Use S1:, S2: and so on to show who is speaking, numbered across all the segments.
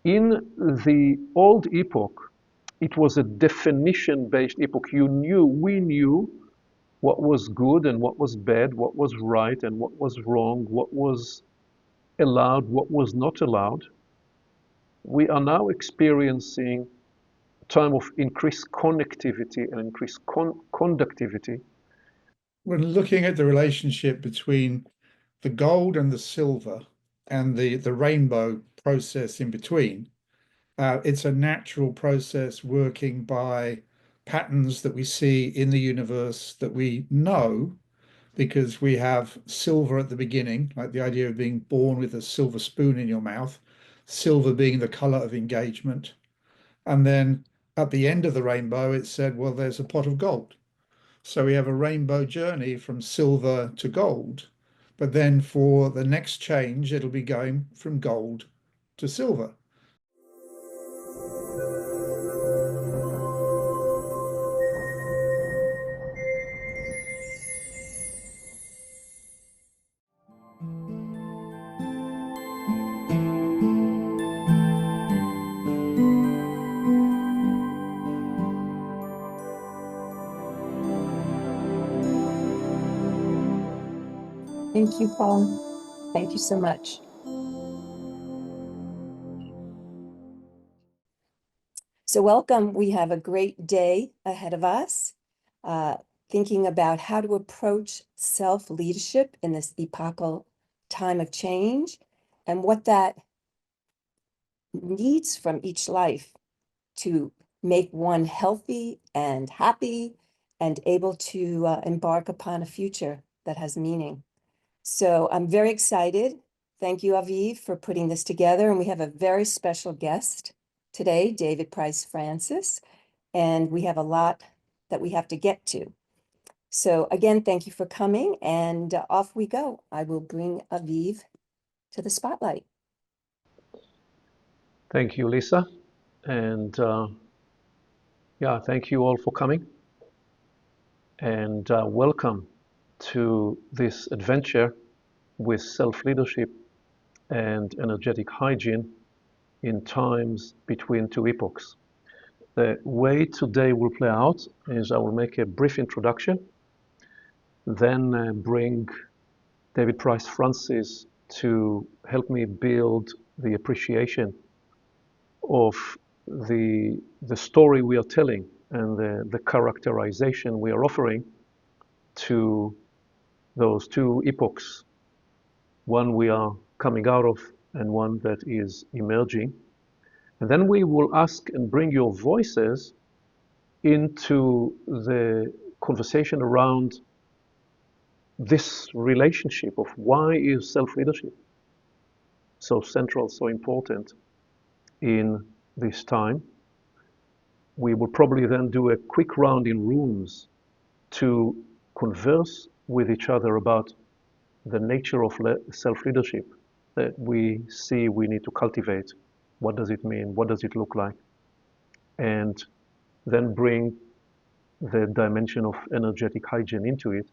S1: In the old epoch, it was a definition-based epoch. We knew what was good and what was bad, what was right and what was wrong, what was allowed, what was not allowed. We are now experiencing a time of increased connectivity and increased conductivity.
S2: When looking at the relationship between the gold and the silver and the rainbow process in between, it's a natural process working by patterns that we see in the universe that we know because we have silver at the beginning, like the idea of being born with a silver spoon in your mouth, silver being the color of engagement. And then at the end of the rainbow, it said, well, there's a pot of gold. So we have a rainbow journey from silver to gold. But then for the next change, it'll be going from gold to silver.
S3: Thank you, Paul. Thank you so much. So welcome. We have a great day ahead of us, thinking about how to approach self-leadership in this epochal time of change and what that needs from each life to make one healthy and happy and able to embark upon a future that has meaning. So I'm very excited. Thank you, Aviv, for putting this together. And we have a very special guest today, David Price Francis, and we have a lot that we have to get to. So again, thank you for coming, and off we go. I will bring Aviv to the spotlight.
S1: Thank you, Lisa. And yeah, thank you all for coming. And welcome to this adventure with self-leadership and energetic hygiene in times between two epochs. The way today will play out is I will make a brief introduction, then bring David Price Francis to help me build the appreciation of the story we are telling and the characterization we are offering to those two epochs, one we are coming out of and one that is emerging. And then we will ask and bring your voices into the conversation around this relationship of why is self-leadership so central, so important in this time. We will probably then do a quick round in rooms to converse with each other about the nature of self-leadership that we see we need to cultivate. What does it mean? What does it look like? And then bring the dimension of energetic hygiene into it.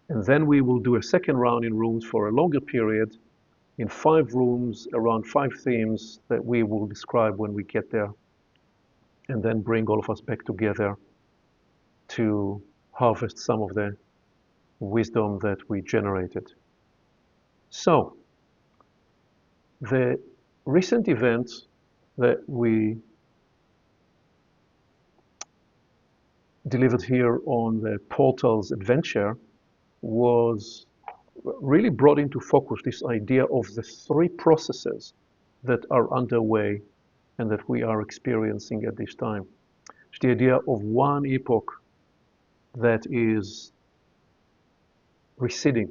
S1: And then we will do a second round in rooms for a longer period in 5 rooms around 5 themes that we will describe when we get there. And then bring all of us back together to harvest some of the wisdom that we generated. So, the recent event that we delivered here on the Portals adventure was really brought into focus this idea of the 3 processes that are underway and that we are experiencing at this time. It's the idea of one epoch that is receding,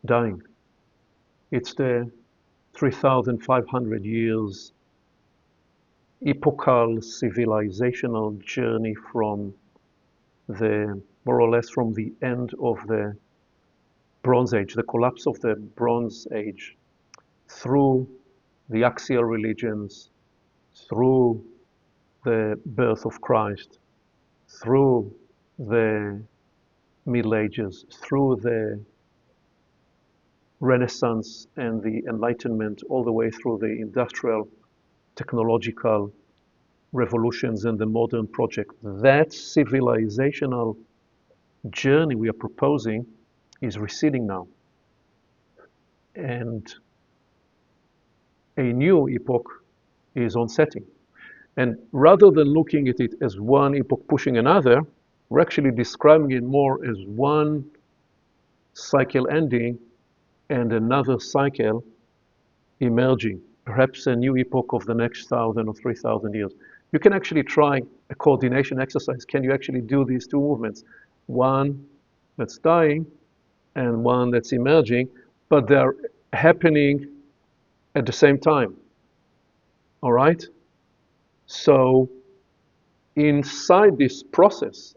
S1: dying. It's the 3,500 years epochal civilizational journey from more or less from the end of the Bronze Age, the collapse of the Bronze Age, through the axial religions, through the birth of Christ, through the Middle Ages, through the Renaissance and the Enlightenment, all the way through the Industrial technological revolutions and the modern project. That civilizational journey we are proposing is receding now. And a new epoch is onsetting. And rather than looking at it as one epoch pushing another, we're actually describing it more as one cycle ending and another cycle emerging, perhaps a new epoch of the next 1,000 or 3,000 years. You can actually try a coordination exercise. Can you actually do these two movements? One that's dying and one that's emerging, but they're happening at the same time. All right? So inside this process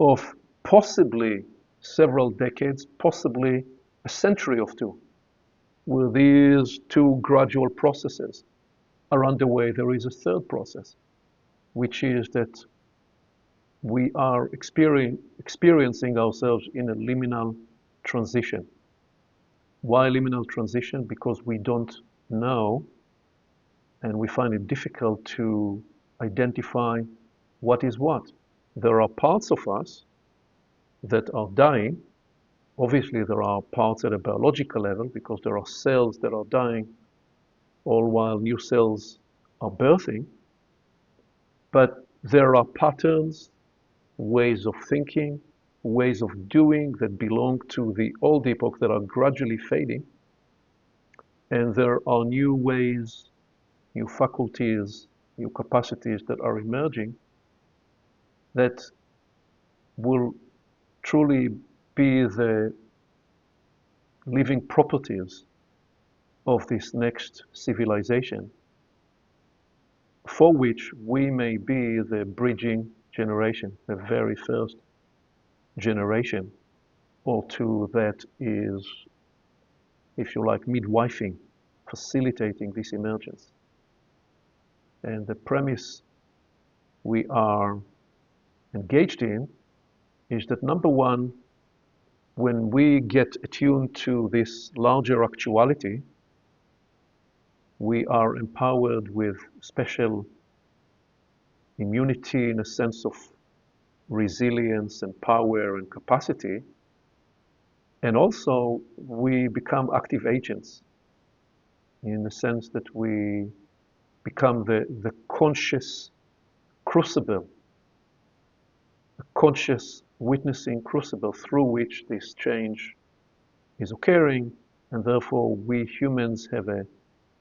S1: of possibly several decades, possibly a century or two, where these two gradual processes are underway, there is a third process, which is that we are experiencing ourselves in a liminal transition. Why liminal transition? Because we don't know and we find it difficult to identify what is what. There are parts of us that are dying. Obviously, there are parts at a biological level because there are cells that are dying all while new cells are birthing. But there are patterns, ways of thinking, ways of doing that belong to the old epoch that are gradually fading. And there are new ways, new faculties, new capacities that are emerging that will truly be the living properties of this next civilization, for which we may be the bridging generation, the very first generation, or two that is, if you like, midwifing, facilitating this emergence. And the premise we are engaged in is that number one, when we get attuned to this larger actuality, we are empowered with special immunity in a sense of resilience and power and capacity. And also, we become active agents in the sense that we become the conscious crucible, the conscious witnessing crucible through which this change is occurring, and therefore we humans have a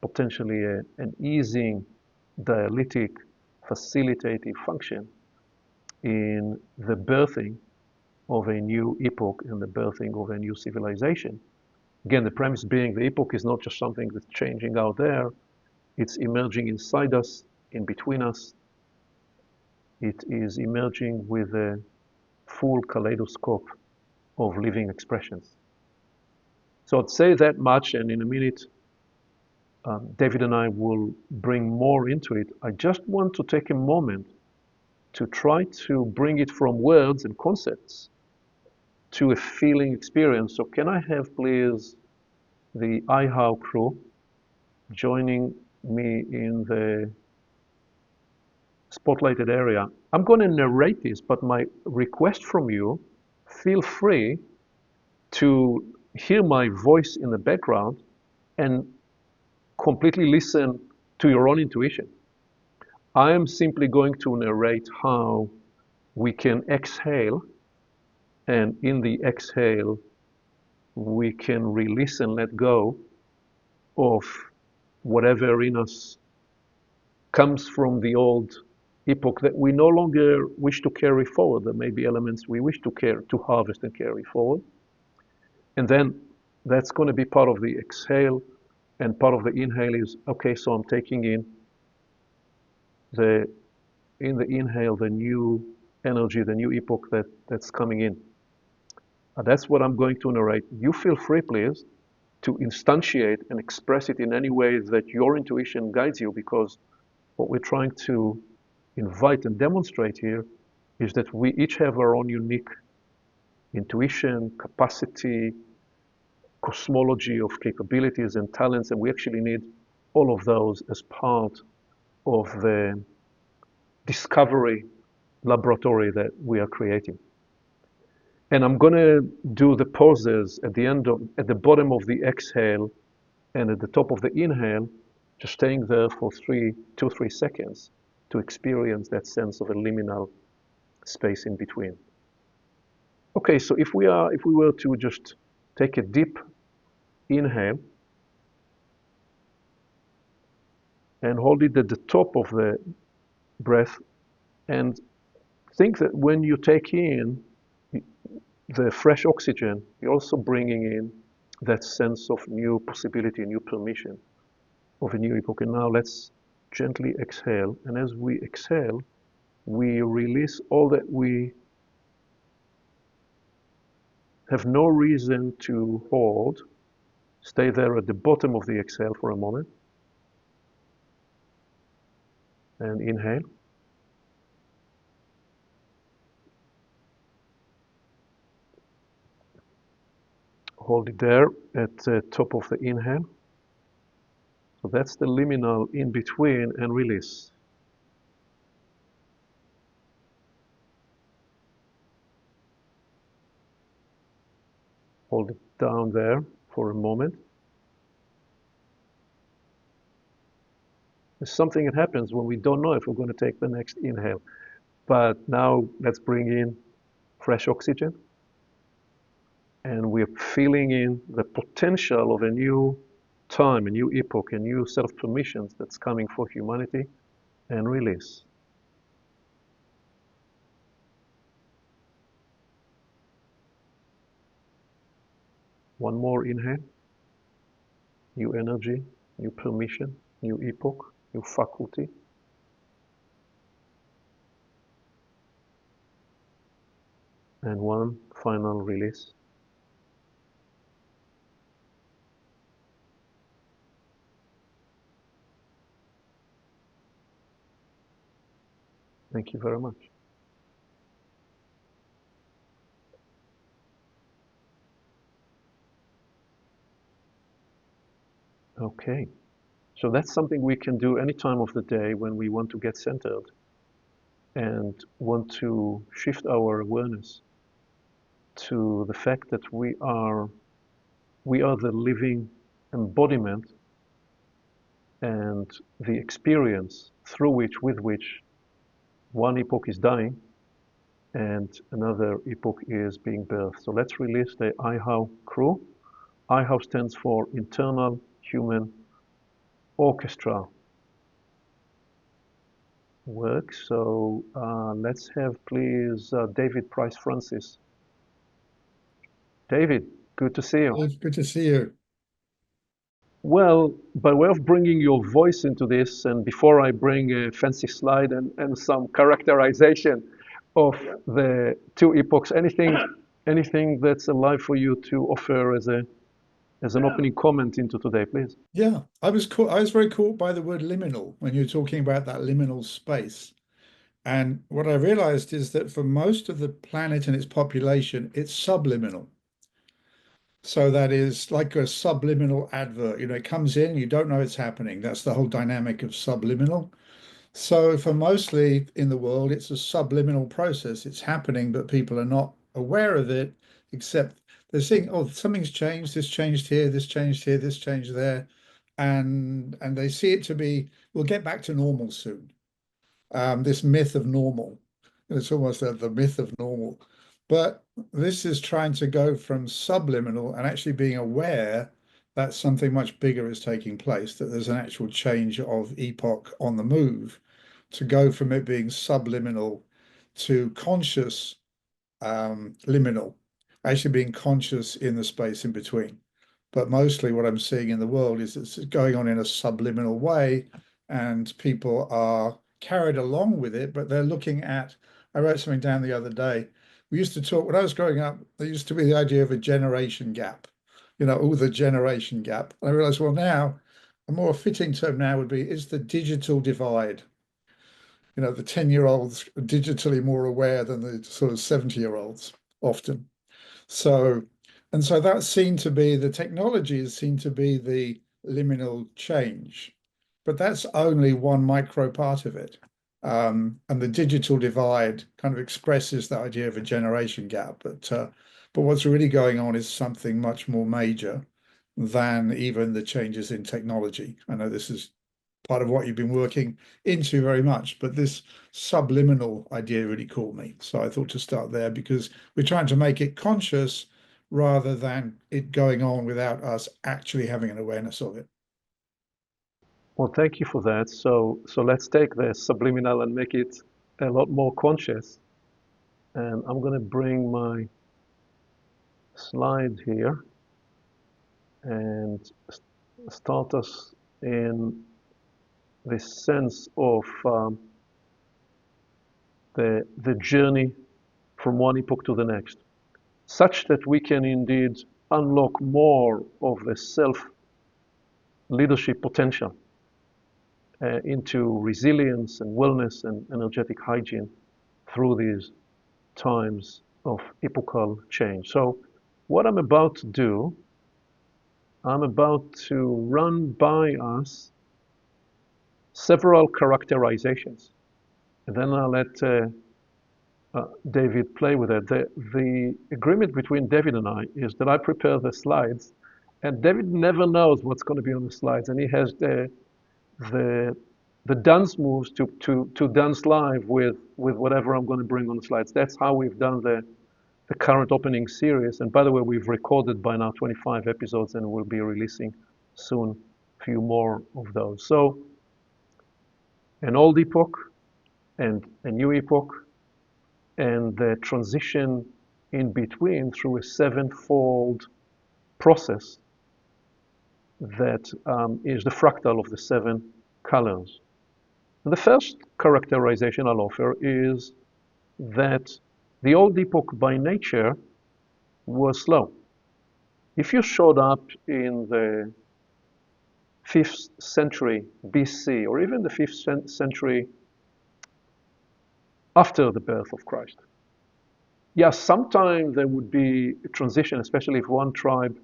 S1: potentially an easing, dialectic, facilitative function in the birthing of a new epoch and the birthing of a new civilization. Again, the premise being the epoch is not just something that's changing out there, it's emerging inside us, in between us. It is emerging with a full kaleidoscope of living expressions. So I'd say that much, and in a minute, David and I will bring more into it. I just want to take a moment to try to bring it from words and concepts to a feeling experience. So can I have, please, the iHow crew joining me in the spotlighted area? I'm going to narrate this, but my request from you, feel free to hear my voice in the background and completely listen to your own intuition. I am simply going to narrate how we can exhale, and in the exhale, we can release and let go of whatever in us comes from the old epoch that we no longer wish to carry forward. There may be elements we wish to harvest and carry forward. And then that's going to be part of the exhale, and part of the inhale is, okay, so I'm taking in the inhale, the new energy, the new epoch that's coming in. That's what I'm going to narrate. You feel free, please, to instantiate and express it in any way that your intuition guides you, because what we're trying to invite and demonstrate here is that we each have our own unique intuition, capacity, cosmology of capabilities and talents, and we actually need all of those as part of the discovery laboratory that we are creating. And I'm going to do the pauses at the bottom of the exhale and at the top of the inhale, just staying there for 2-3 seconds to experience that sense of a liminal space in between. Okay, so if we were to just take a deep inhale and hold it at the top of the breath, and think that when you take in the fresh oxygen, you're also bringing in that sense of new possibility, new permission of a new epoch. And now let's gently exhale. And as we exhale, we release all that we have no reason to hold. Stay there at the bottom of the exhale for a moment. And inhale. Hold it there at the top of the inhale. So that's the liminal in between, and release. Hold it down there for a moment. There's something that happens when we don't know if we're going to take the next inhale. But now let's bring in fresh oxygen. And we're feeling in the potential of a new time, a new epoch, a new set of permissions that's coming for humanity, and release. One more inhale. New energy, new permission, new epoch, new faculty. And one final release. Thank you very much. Okay, so that's something we can do any time of the day when we want to get centered and want to shift our awareness to the fact that we are the living embodiment and the experience through which, with which, one epoch is dying and another epoch is being birthed. So let's release the IHOW crew. IHOW stands for Internal Human Orchestra work. So let's have, please, David Price Francis. David, good to see you.
S2: It's good to see you.
S1: Well, by way of bringing your voice into this, and before I bring a fancy slide and some characterization of the two epochs, anything that's alive for you to offer as an opening comment into today, please.
S2: Yeah, I was very caught by the word liminal when you were talking about that liminal space. And what I realized is that for most of the planet and its population, it's subliminal. So that is like a subliminal advert. It comes in, you don't know it's happening. That's the whole dynamic of subliminal. So for mostly in the world, it's a subliminal process. It's happening, but people are not aware of it, except they're saying, oh, something's changed, this changed here, this changed here, this changed there. And they see it to be, we'll get back to normal soon. This myth of normal. It's almost the myth of normal. But this is trying to go from subliminal and actually being aware that something much bigger is taking place, that there's an actual change of epoch on the move, to go from it being subliminal to conscious liminal, actually being conscious in the space in between. But mostly what I'm seeing in the world is it's going on in a subliminal way, and people are carried along with it, but they're looking at, I wrote something down the other day. We used to talk, when I was growing up, there used to be the idea of a generation gap, the generation gap. And I realized, well, now, a more fitting term now would be, is the digital divide. The 10-year-olds are digitally more aware than the sort of 70-year-olds often. So that seemed to be, the technology seemed to be the liminal change. but that's only one micro part of it. And the digital divide kind of expresses that idea of a generation gap. But what's really going on is something much more major than even the changes in technology. I know this is part of what you've been working into very much, but this subliminal idea really caught me. So I thought to start there because we're trying to make it conscious rather than it going on without us actually having an awareness of it.
S1: Well, thank you for that. So let's take the subliminal and make it a lot more conscious. And I'm going to bring my slide here and start us in this sense of the journey from one epoch to the next, such that we can indeed unlock more of the self-leadership potential into resilience and wellness and energetic hygiene through these times of epochal change. So what I'm about to do, I'm about to run by us several characterizations, and then I'll let David play with it. The agreement between David and I is that I prepare the slides, and David never knows what's going to be on the slides, and he has the dance moves to dance live with whatever I'm going to bring on the slides. That's how we've done the current opening series. And by the way, we've recorded by now 25 episodes, and we'll be releasing soon a few more of those. So an old epoch and a new epoch, and the transition in between through a sevenfold process that is the fractal of the seven colors. And the first characterization I'll offer is that the old epoch by nature was slow. If you showed up in the 5th century BC, or even the 5th century after the birth of Christ, yeah, sometime there would be a transition, especially if one tribe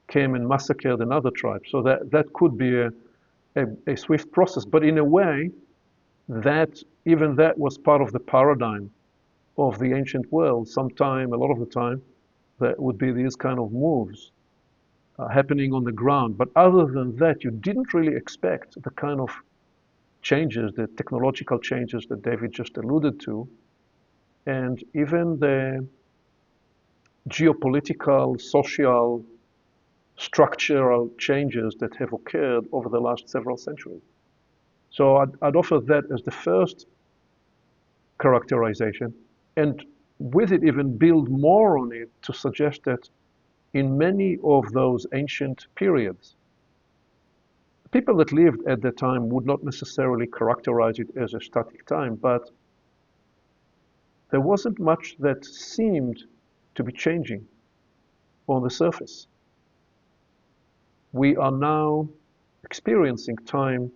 S1: came and massacred another tribe. So that could be a swift process. But in a way, that even that was part of the paradigm of the ancient world. Sometime, a lot of the time, there would be these kind of moves happening on the ground. But other than that, you didn't really expect the kind of changes, the technological changes that David just alluded to, and even the geopolitical, social, structural changes that have occurred over the last several centuries. So I'd offer that as the first characterization, and with it even build more on it to suggest that in many of those ancient periods, people that lived at that time would not necessarily characterize it as a static time, but there wasn't much that seemed to be changing on the surface. We are now experiencing time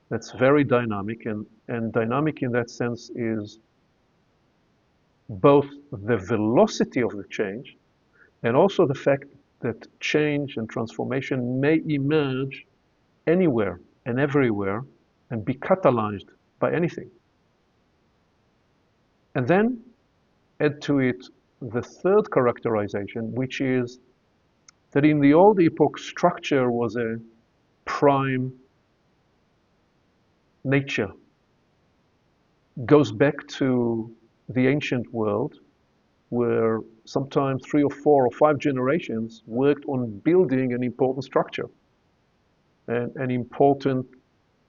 S1: that's very dynamic, and dynamic in that sense is both the velocity of the change and also the fact that change and transformation may emerge anywhere and everywhere and be catalyzed by anything. And then add to it the third characterization, which is that in the old epoch, structure was a prime nature. Goes back to the ancient world, where sometimes 3 or 4 or 5 generations worked on building an important structure, and an important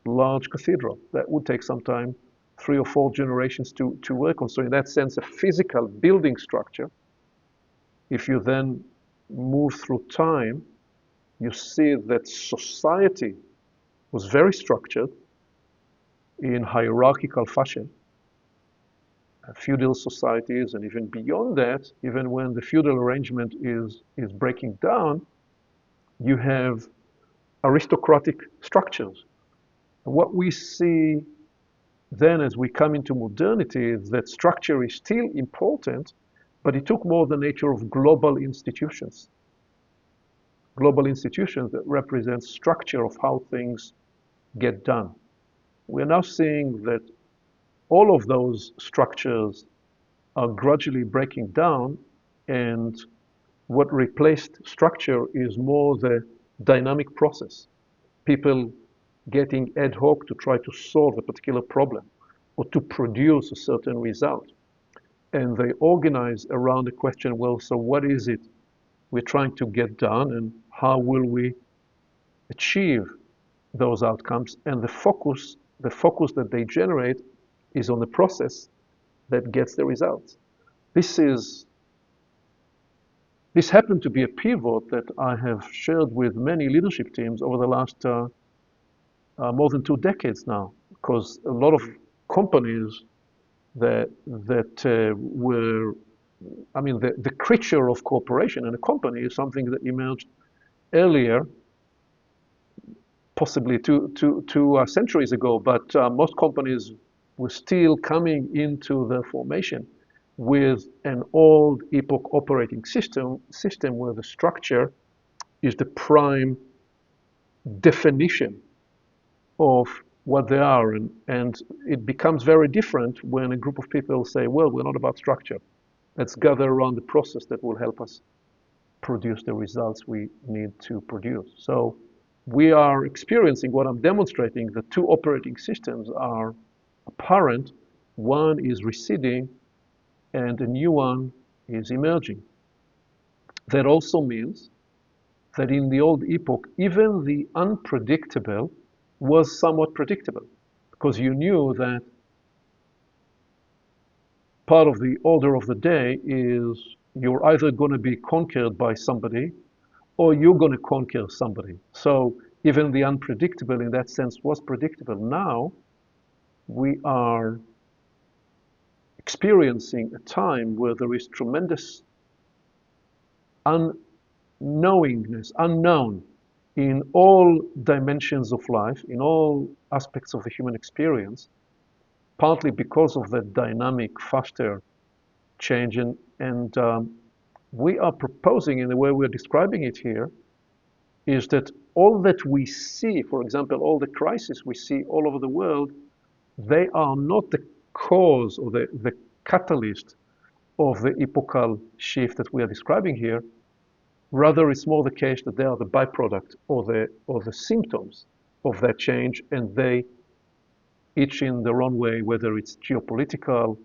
S1: large cathedral. That would take some time, 3 or 4 generations to work on. So in that sense, a physical building structure, if you then move through time, you see that society was very structured in hierarchical fashion. Feudal societies, and even beyond that, even when the feudal arrangement is breaking down, you have aristocratic structures. And what we see then as we come into modernity is that structure is still important, but it took more the nature of global institutions. Global institutions that represent structure of how things get done. We're now seeing that all of those structures are gradually breaking down, and what replaced structure is more the dynamic process. People getting ad hoc to try to solve a particular problem or to produce a certain result. And they organize around the question, well, so what is it we're trying to get done and how will we achieve those outcomes? And the focus that they generate is on the process that gets the results. This happened to be a pivot that I have shared with many leadership teams over the last more than 2 decades now, because a lot of companies that were, I mean, the creature of cooperation in a company is something that emerged earlier, possibly two centuries ago, but most companies were still coming into the formation with an old epoch operating system where the structure is the prime definition of what they are. And it becomes very different when a group of people say, well, we're not about structure. Let's gather around the process that will help us produce the results we need to produce. So we are experiencing what I'm demonstrating. The two operating systems are apparent. One is receding and a new one is emerging. That also means that in the old epoch, even the unpredictable was somewhat predictable, because you knew that part of the order of the day is you're either going to be conquered by somebody or you're going to conquer somebody. So even the unpredictable in that sense was predictable. Now we are experiencing a time where there is tremendous unknown in all dimensions of life, in all aspects of the human experience, partly because of the dynamic, faster change. And we are proposing, in the way we're describing it here, is that all that we see, for example, all the crises we see all over the world, they are not the cause or the catalyst of the epochal shift that we are describing here. Rather, it's more the case that they are the byproduct or the symptoms of that change, and they, each in their own way, whether it's geopolitical,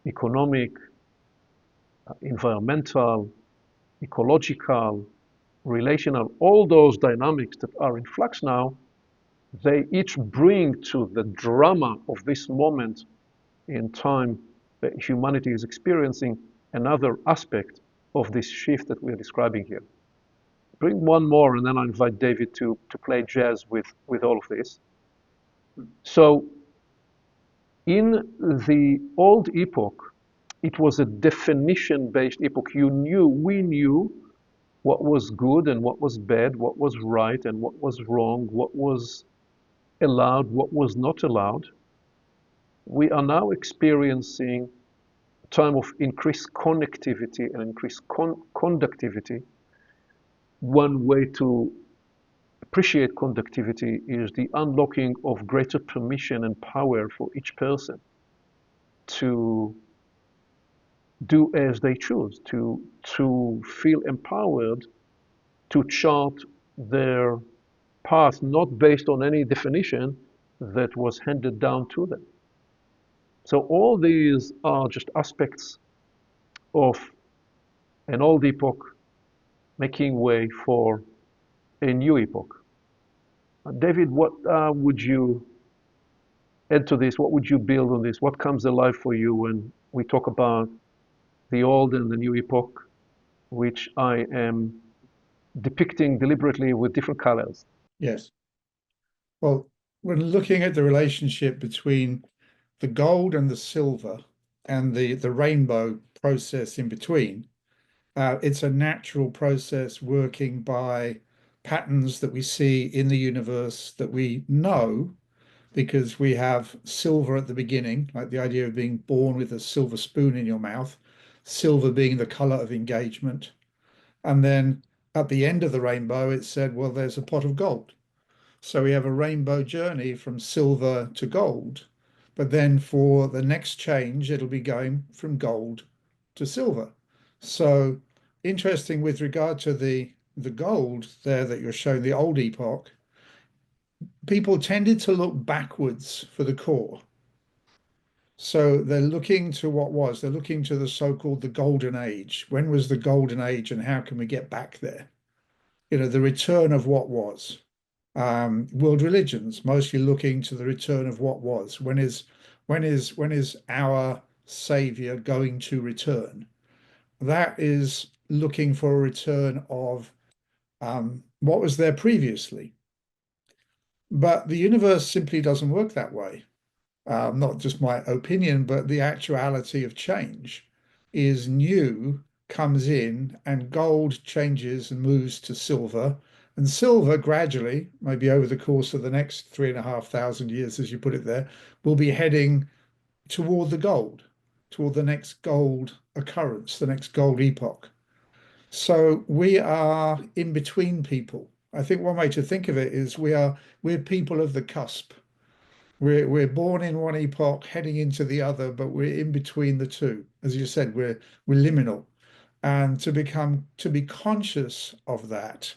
S1: economic, environmental, ecological, relational, all those dynamics that are in flux now, they each bring to the drama of this moment in time that humanity is experiencing another aspect of this shift that we are describing here. Bring one more, and then I invite David to play jazz with all of this. So in the old epoch, it was a definition-based epoch. We knew what was good and what was bad, what was right and what was wrong, what was allowed, what was not allowed. We are now experiencing a time of increased connectivity and increased conductivity. One way to appreciate conductivity is the unlocking of greater permission and power for each person to do as they choose, to feel empowered to chart their path, not based on any definition that was handed down to them. So all these are just aspects of an old epoch making way for a new epoch. David, what would you add to this? What would you build on this? What comes alive for you when we talk about the old and the new epoch, which I am depicting deliberately with different colors?
S2: Yes. Well, when looking at the relationship between the gold and the silver and the rainbow process in between, it's a natural process working by patterns that we see in the universe that we know because we have silver at the beginning, like the idea of being born with a silver spoon in your mouth, silver being the color of engagement. And then at the end of the rainbow, it said, well, there's a pot of gold. So we have a rainbow journey from silver to gold, but then for the next change, it'll be going from gold to silver. So interesting with regard to the gold there that you're showing, the old epoch, people tended to look backwards for the core. So they're looking to what was, they're looking to the so-called the golden age. When was the golden age and how can we get back there? You know, the return of what was. World religions mostly looking to the return of what was. When is our savior going to return? That is looking for a return of what was there previously. But the universe simply doesn't work that way. Not just my opinion, but the actuality of change is new comes in and gold changes and moves to silver. And silver gradually, maybe over the course of the next 3,500 years, as you put it there, will be heading toward the gold, toward the next gold occurrence, the next gold epoch. So we are in between people. I think one way to think of it is we're people of the cusp. We're born in one epoch, heading into the other, but we're in between the two. As you said, we're liminal. And to be conscious of that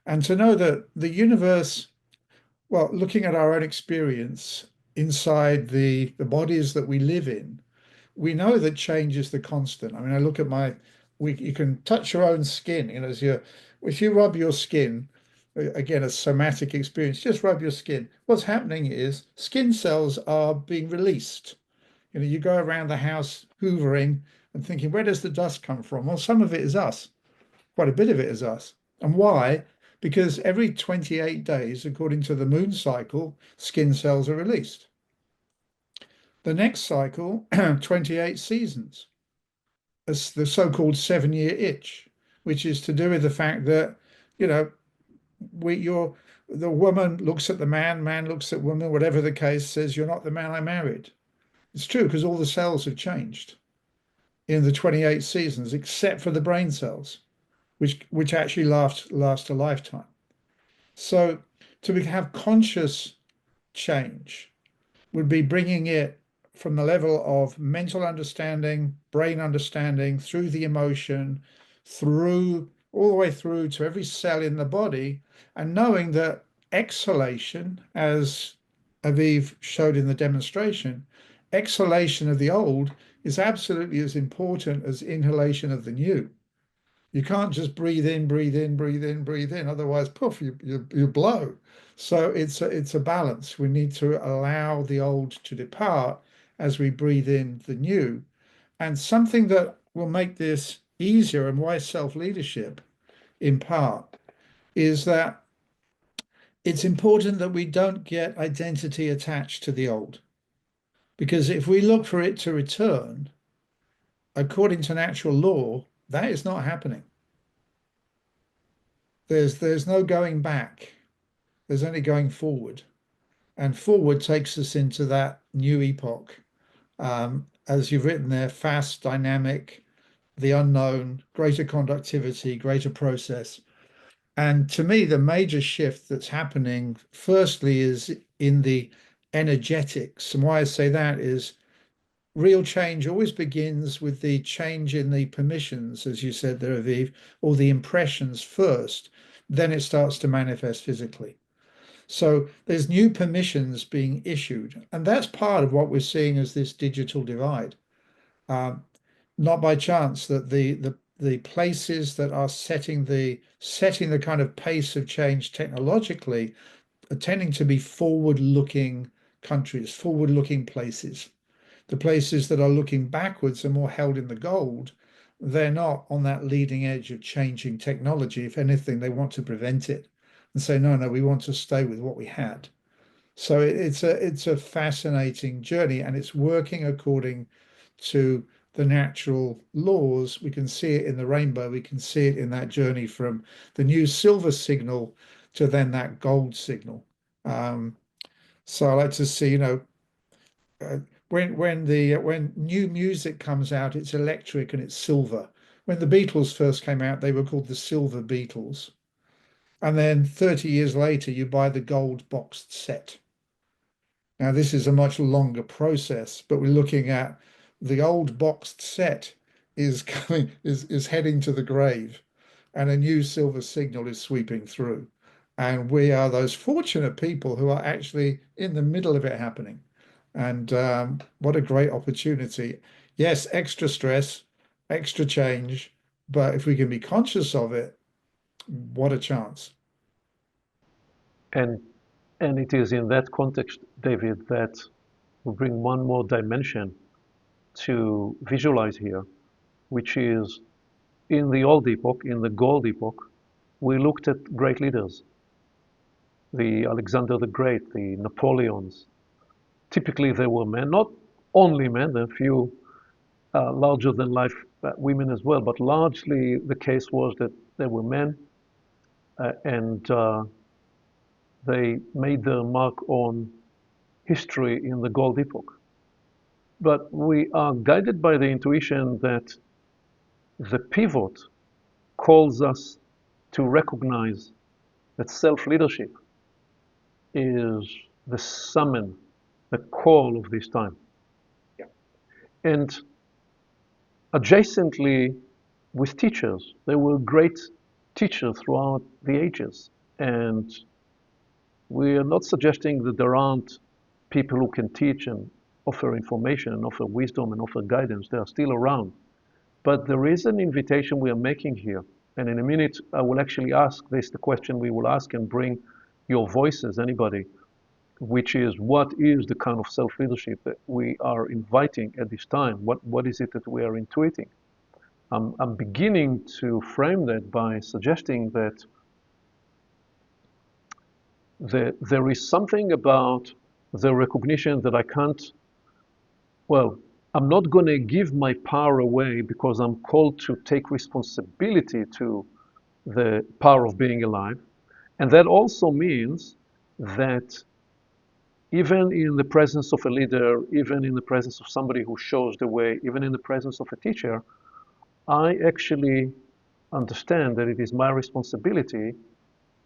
S2: and to know that the universe, well, looking at our own experience inside the bodies that we live in, we know that change is the constant. I mean, I look at you can touch your own skin, you know, if you rub your skin, again, a somatic experience, just rub your skin. What's happening is skin cells are being released. You know, you go around the house hoovering and thinking, where does the dust come from? Well, some of it is us. Quite a bit of it is us. And why? Because every 28 days, according to the moon cycle, skin cells are released. The next cycle, 28 seasons, as the so-called 7-year itch, which is to do with the fact that, you know, the woman looks at the man looks at woman, whatever the case, says, you're not the man I married. It's true because all the cells have changed in the 28 seasons, except for the brain cells, which actually last a lifetime. So to have conscious change would be bringing it from the level of mental understanding, brain understanding, through the emotion, through all the way through to every cell in the body, and knowing that exhalation, as Aviv showed in the demonstration, exhalation of the old is absolutely as important as inhalation of the new. You can't just breathe in, breathe in, breathe in, breathe in. Otherwise, poof, you blow. So it's a balance. We need to allow the old to depart as we breathe in the new. And something that will make this easier, and why self-leadership in part, is that it's important that we don't get identity attached to the old. Because if we look for it to return, according to natural law, that is not happening. There's no going back. There's only going forward. And forward takes us into that new epoch. As you've written there, fast, dynamic, the unknown, greater conductivity, greater process. And to me, the major shift that's happening, firstly, is in the energetics. And why I say that is real change always begins with the change in the permissions, as you said there, Aviv, or the impressions first, then it starts to manifest physically. So there's new permissions being issued, and that's part of what we're seeing as this digital divide. Not by chance that the places that are setting the kind of pace of change technologically are tending to be forward-looking countries, forward-looking places. The places that are looking backwards are more held in the gold. They're not on that leading edge of changing technology. If anything, they want to prevent it and say, no, we want to stay with what we had. So it's a fascinating journey, and it's working according to the natural laws. We can see it in the rainbow. We can see it in that journey from the new silver signal to then that gold signal. So I like to see, you know, when new music comes out, it's electric and it's silver. When the Beatles first came out, they were called the Silver Beatles. and then 30 years later, you buy the gold boxed set. Now, this is a much longer process, but we're looking at the old boxed set is heading to the grave, and a new silver signal is sweeping through. And we are those fortunate people who are actually in the middle of it happening. And what a great opportunity. Yes, extra stress, extra change, but if we can be conscious of it, what a chance.
S1: And it is in that context, David, that we bring one more dimension to visualize here, which is in the old epoch, in the gold epoch, we looked at great leaders, the Alexander the Great, the Napoleons. Typically, they were men, not only men, there are a few larger than life women as well, but largely the case was that they were men and they made their mark on history in the gold epoch. But we are guided by the intuition that the pivot calls us to recognize that self-leadership is the summon, the call of this time.
S2: Yeah.
S1: And adjacently, with teachers, there were great teachers throughout the ages. And we are not suggesting that there aren't people who can teach and offer information and offer wisdom and offer guidance. They are still around. But there is an invitation we are making here. And in a minute, I will actually ask this, the question we will ask, and bring your voices, anybody, which is what is the kind of self-leadership that we are inviting at this time? What is it that we are intuiting? I'm beginning to frame that by suggesting that there is something about the recognition that I can't, well, I'm not going to give my power away because I'm called to take responsibility to the power of being alive. And that also means that even in the presence of a leader, even in the presence of somebody who shows the way, even in the presence of a teacher, I actually understand that it is my responsibility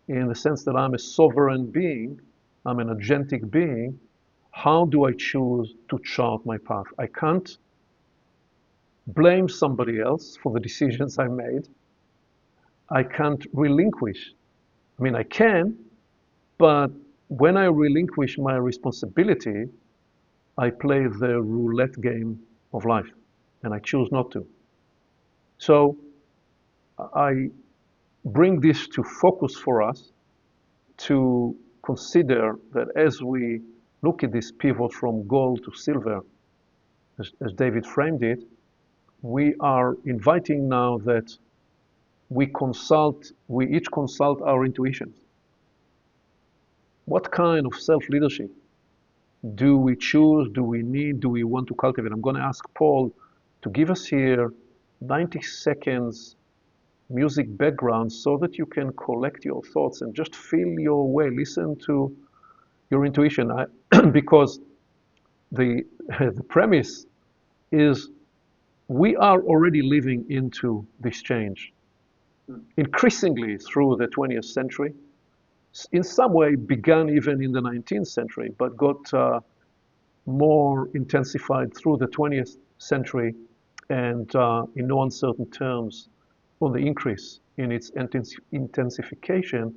S1: in the sense that I'm a sovereign being, I'm an agentic being. How do I choose to chart my path? I can't blame somebody else for the decisions I made. I can't relinquish. I mean, I can, but when I relinquish my responsibility, I play the roulette game of life, and I choose not to. So I bring this to focus for us to consider that as we look at this pivot from gold to silver, as David framed it, we are inviting now that we each consult our intuitions. What kind of self-leadership do we choose, do we need, do we want to cultivate? I'm going to ask Paul to give us here 90 seconds music background so that you can collect your thoughts and just feel your way, listen to your intuition. Because the premise is we are already living into this change increasingly through the 20th century. In some way began even in the 19th century, but got more intensified through the 20th century and in no uncertain terms on the increase in its intensification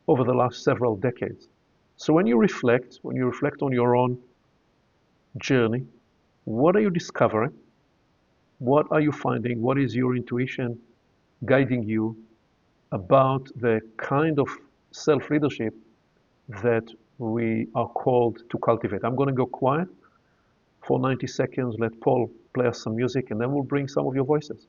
S1: over the last several decades. So when you reflect on your own journey, what are you discovering? What are you finding? What is your intuition guiding you about the kind of self-leadership that we are called to cultivate? I'm going to go quiet for 90 seconds, let Paul play us some music, and then we'll bring some of your voices.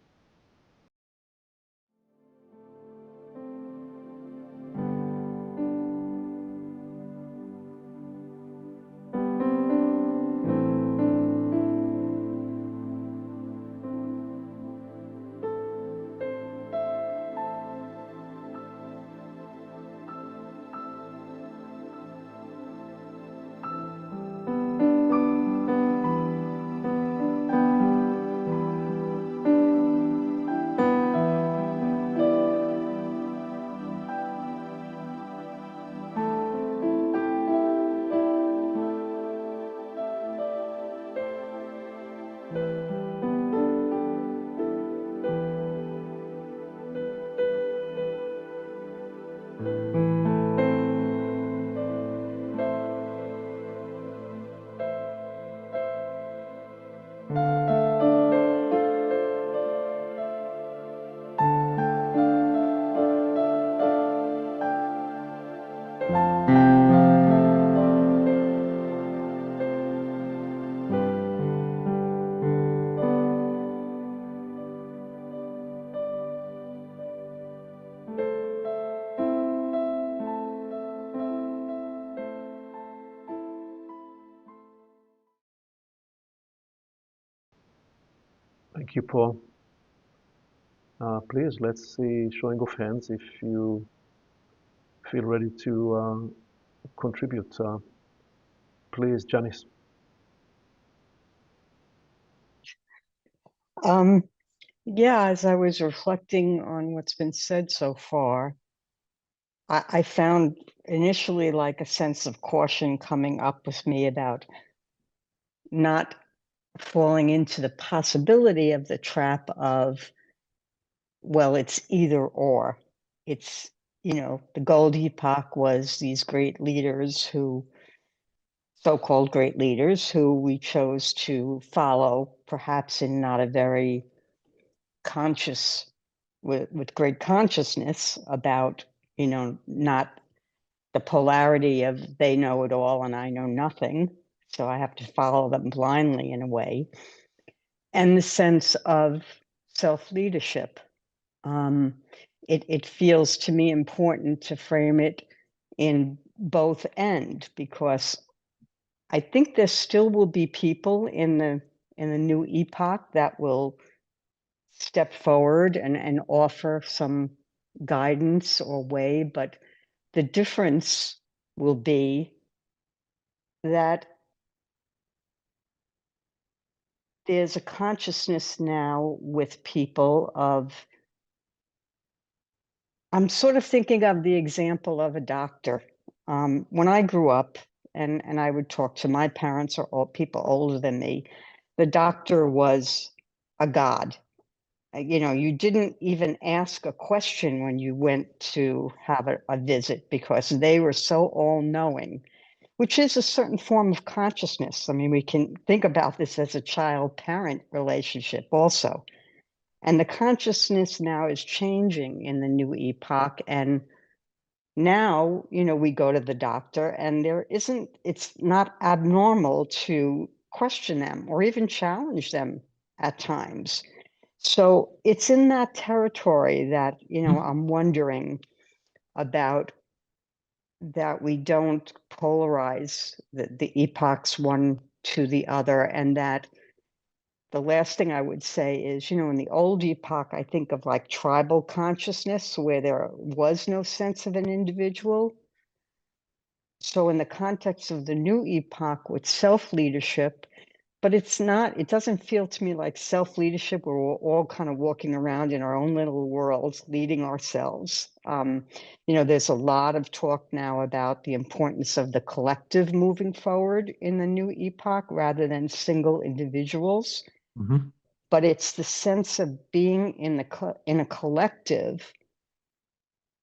S1: Thank you, Paul. Please, let's see showing of hands if you feel ready to contribute. Please, Janice.
S4: Yeah, as I was reflecting on what's been said so far, I found initially like a sense of caution coming up with me about not falling into the possibility of the trap of, well, it's either or. It's, the gold epoch was these great leaders who, so-called great leaders who we chose to follow, perhaps in not a very conscious, with great consciousness about, not the polarity of they know it all and I know nothing. So I have to follow them blindly in a way. And the sense of self-leadership. It feels to me important to frame it in both ends, because I think there still will be people in the new epoch that will step forward and offer some guidance or way, but the difference will be that there's a consciousness now with people of, I'm sort of thinking of the example of a doctor. When I grew up and I would talk to my parents or people older than me, the doctor was a god. You didn't even ask a question when you went to have a visit, because they were so all-knowing, which is a certain form of consciousness. I mean, we can think about this as a child-parent relationship also. And the consciousness now is changing in the new epoch. And now, we go to the doctor and it's not abnormal to question them or even challenge them at times. So it's in that territory that, I'm wondering about, that we don't polarize the epochs one to the other. And that the last thing I would say is, in the old epoch, I think of like tribal consciousness where there was no sense of an individual. So in the context of the new epoch with self-leadership, but it doesn't feel to me like self-leadership where we're all kind of walking around in our own little worlds, leading ourselves. There's a lot of talk now about the importance of the collective moving forward in the new epoch rather than single individuals.
S5: Mm-hmm.
S4: But it's the sense of being in a collective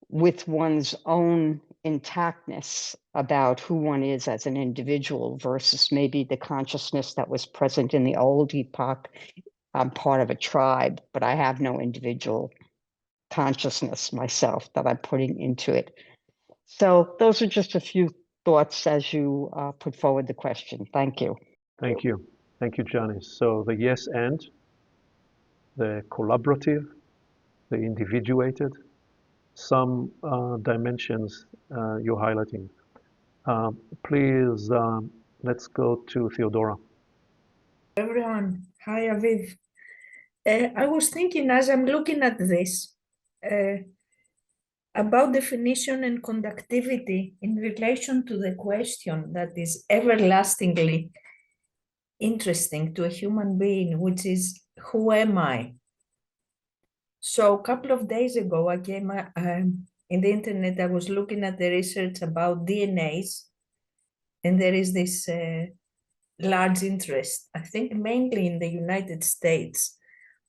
S4: with one's own intactness about who one is as an individual versus maybe the consciousness that was present in the old epoch. I'm part of a tribe, but I have no individual consciousness myself that I'm putting into it. So those are just a few thoughts as you put forward the question. Thank you.
S1: Thank you. Thank you, Janice. So the yes and, the collaborative, the individuated, some dimensions you're highlighting. Please, let's go to Theodora.
S6: Everyone, hi Aviv. I was thinking as I'm looking at this about definition and conductivity in relation to the question that is everlastingly interesting to a human being, which is, who am I? So a couple of days ago, I came in the internet, I was looking at the research about DNAs, and there is this large interest, I think mainly in the United States,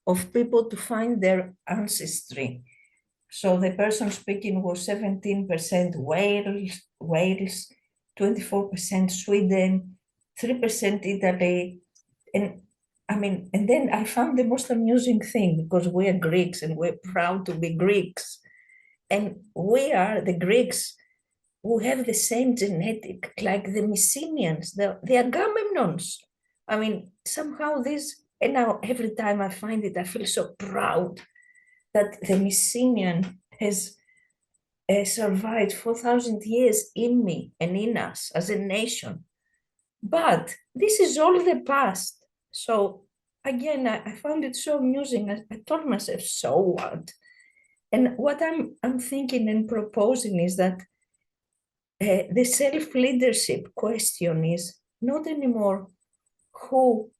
S6: of people to find their ancestry. So the person speaking was 17% Wales, 24% Sweden, 3% Italy. And I mean, and then I found the most amusing thing, because we are Greeks and we're proud to be Greeks. And we are the Greeks who have the same genetic, like the Mycenaeans, the Agamemnons. I mean, somehow this, and now every time I find it, I feel so proud that the Mycenaean has survived 4,000 years in me and in us as a nation. But this is all the past. So again, I found it so amusing. I told myself, so what? And what I'm thinking and proposing is that the self-leadership question is not anymore who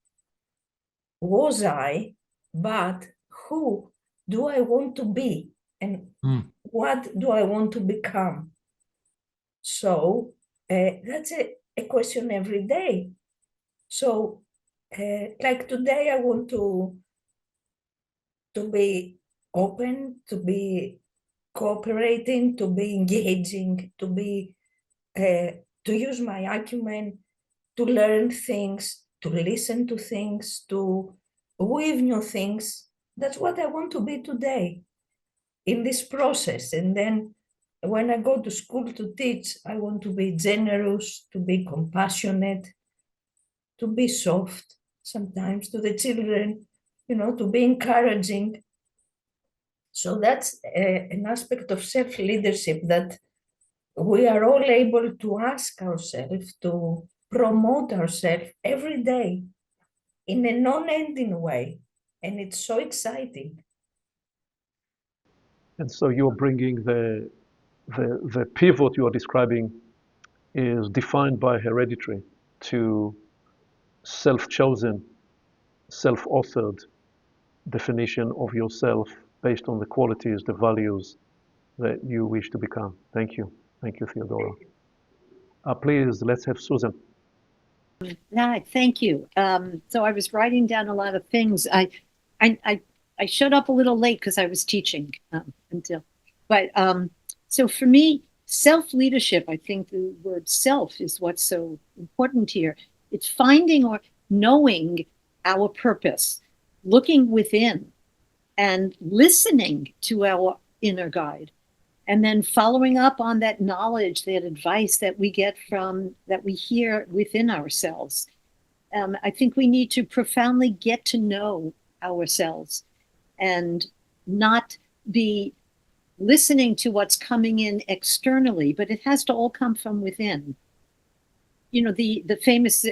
S6: was I, but who do I want to be, and what do I want to become? So that's a question every day. So like today, I want to be open, to be cooperating, to be engaging, to be to use my acumen, to learn things, to listen to things, to weave new things. That's what I want to be today in this process. And then when I go to school to teach, I want to be generous, to be compassionate, to be soft sometimes to the children, to be encouraging. So that's an aspect of self-leadership that we are all able to ask ourselves, to promote ourselves every day in a non-ending way. And it's so exciting.
S1: And so you're bringing the pivot you are describing is defined by hereditary to self-chosen, self-authored definition of yourself based on the qualities, the values that you wish to become. Thank you. Thank you, Theodora. Please, let's have Susan.
S5: Hi, thank you. So I was writing down a lot of things. I showed up a little late because I was teaching so for me, self-leadership, I think the word self is what's so important here. It's finding or knowing our purpose, looking within and listening to our inner guide, and then following up on that knowledge, that advice that we get from, that we hear within ourselves. I think we need to profoundly get to know ourselves and not be listening to what's coming in externally, but it has to all come from within. The famous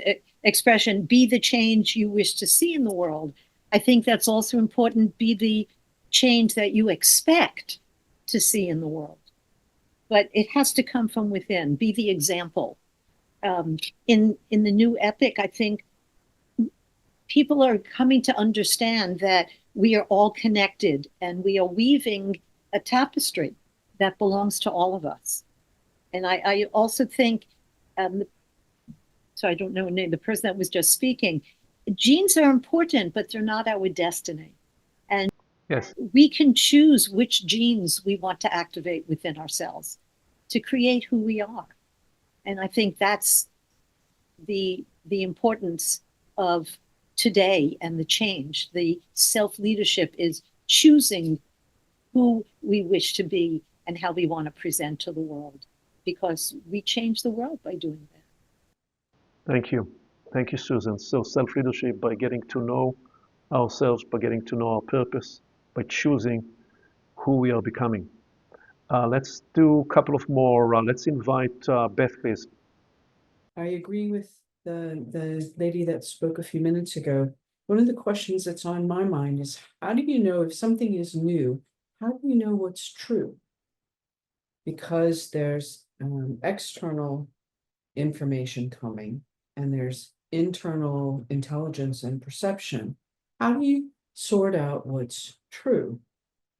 S5: expression, be the change you wish to see in the world. I think that's also important, be the change that you expect to see in the world. But it has to come from within, be the example. In the new epoch, I think people are coming to understand that we are all connected and we are weaving a tapestry that belongs to all of us. And I also think, so I don't know the name, the person that was just speaking, genes are important, but they're not our destiny. And
S1: yes,
S5: we can choose which genes we want to activate within ourselves to create who we are. And I think that's the importance of today and the change. The self-leadership is choosing who we wish to be and how we want to present to the world, because we change the world by doing that.
S1: thank you. Thank you, Susan. So self-leadership by getting to know ourselves, by getting to know our purpose, by choosing who we are becoming. Let's do a couple of more. Let's invite Beth, please.
S7: I agree with the lady that spoke a few minutes ago. One of the questions that's on my mind is, how do you know if something is new? How do you know what's true? Because there's external information coming and there's internal intelligence and perception. How do you sort out what's true?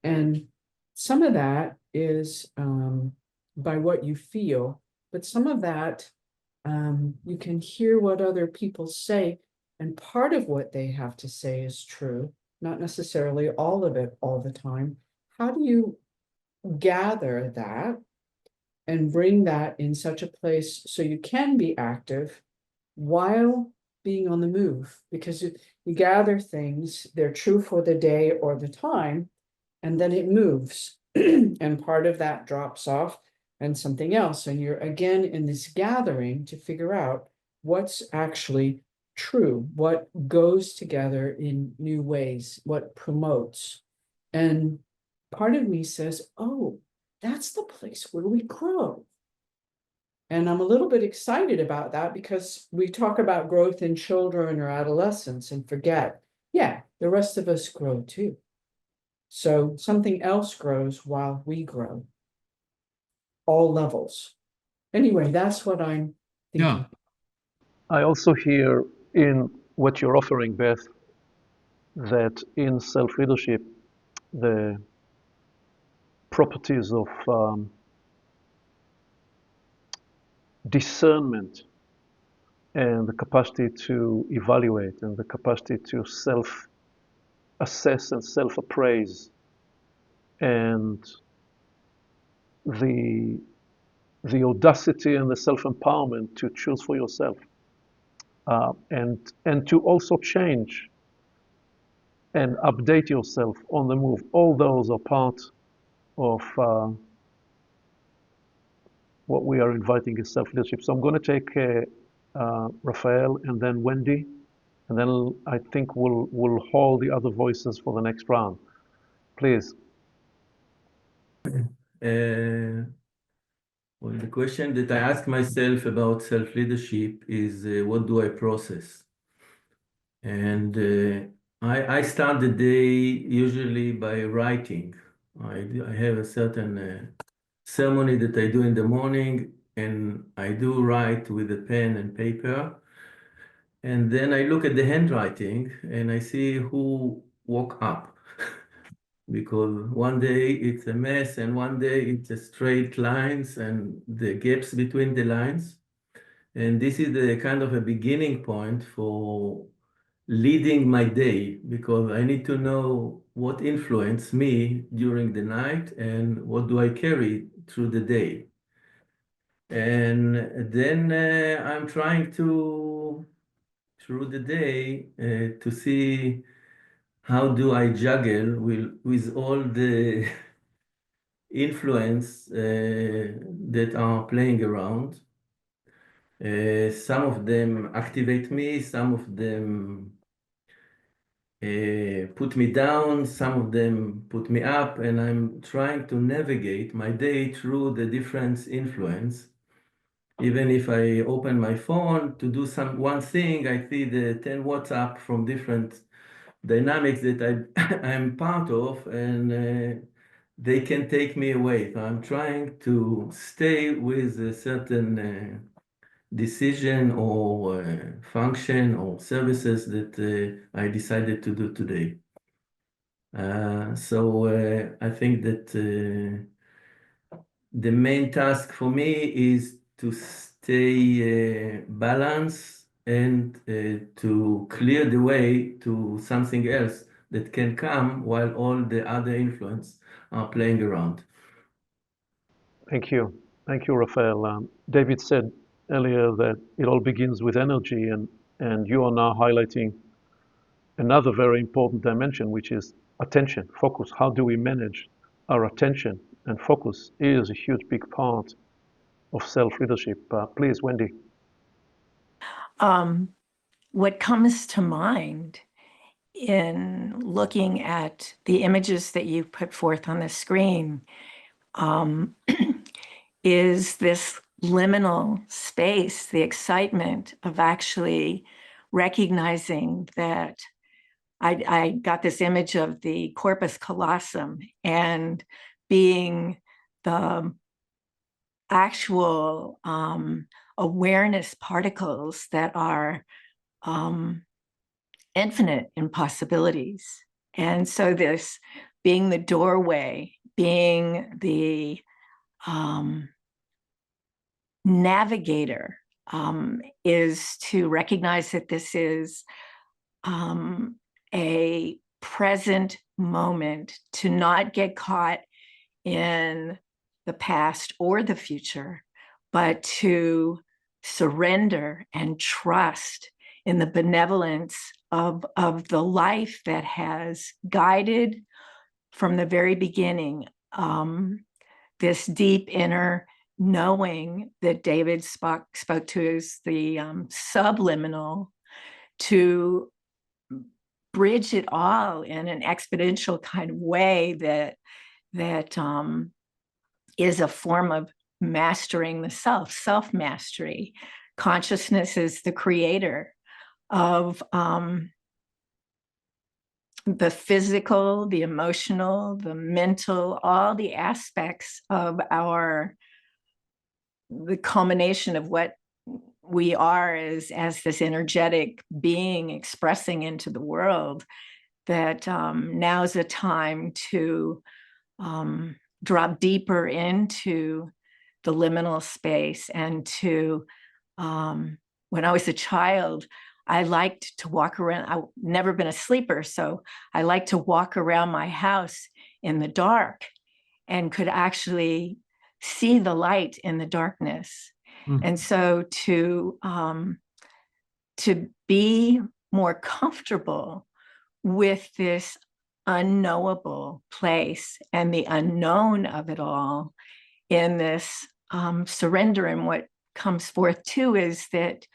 S7: And some of that is by what you feel, but some of that you can hear what other people say, and part of what they have to say is true, not necessarily all of it all the time. How do you gather that and bring that in such a place so you can be active while being on the move, because you gather things, they're true for the day or the time, and then it moves. And part of that drops off and something else. And you're again in this gathering to figure out what's actually true, what goes together in new ways, what promotes. And part of me says, oh, that's the place where we grow. And I'm a little bit excited about that, because we talk about growth in children or adolescents and forget, yeah, the rest of us grow too. So something else grows while we grow. All levels. Anyway, that's what I'm thinking.
S2: Yeah.
S1: I also hear in what you're offering, Beth, that in self-leadership, the properties of discernment and the capacity to evaluate and the capacity to self-assess and self-appraise and the audacity and the self-empowerment to choose for yourself and to also change and update yourself on the move. All those are part of what we are inviting is self-leadership. So I'm going to take Raphael and then Wendy, and then I think we'll hold the other voices for the next round. Please.
S8: Well, the question that I ask myself about self-leadership is, what do I process? And I start the day usually by writing. I have a certain ceremony that I do in the morning, and I do write with a pen and paper. And then I look at the handwriting and I see who woke up. Because one day it's a mess and one day it's a straight lines and the gaps between the lines. And this is the kind of a beginning point for leading my day, because I need to know what influenced me during the night and what do I carry through the day. And then I'm trying to, through the day, to see how do I juggle with all the influence that are playing around. Some of them activate me, some of them put me down, some of them put me up, and I'm trying to navigate my day through the different influence. Even if I open my phone to do one thing, I see the 10 WhatsApp from different dynamics that I'm part of, and they can take me away. So I'm trying to stay with a certain decision or function or services that I decided to do today. So I think that the main task for me is to stay balanced and to clear the way to something else that can come while all the other influence are playing around.
S1: Thank you. Thank you, Raphael. David said earlier that it all begins with energy, and you are now highlighting another very important dimension, which is attention, focus. How do we manage our attention? And focus is a huge, big part of self-leadership. Please, Wendy.
S9: What comes to mind in looking at the images that you put forth on the screen is this liminal space, the excitement of actually recognizing that I got this image of the corpus callosum and being the actual awareness particles that are infinite in possibilities. And so this being the doorway, being the navigator is to recognize that this is a present moment, to not get caught in the past or the future, but to surrender and trust in the benevolence of the life that has guided from the very beginning, this deep inner knowing that David spoke to as the subliminal, to bridge it all in an exponential kind of way that is a form of mastering the self-mastery. Consciousness is the creator of the physical, the emotional, the mental, all the aspects of the culmination of what we are as this energetic being expressing into the world, that now is a time to drop deeper into the liminal space. And to, when I was a child, I liked to walk around. I've never been a sleeper, so I liked to walk around my house in the dark and could actually see the light in the darkness. And so to be more comfortable with this unknowable place and the unknown of it all, in this surrender, and what comes forth too is that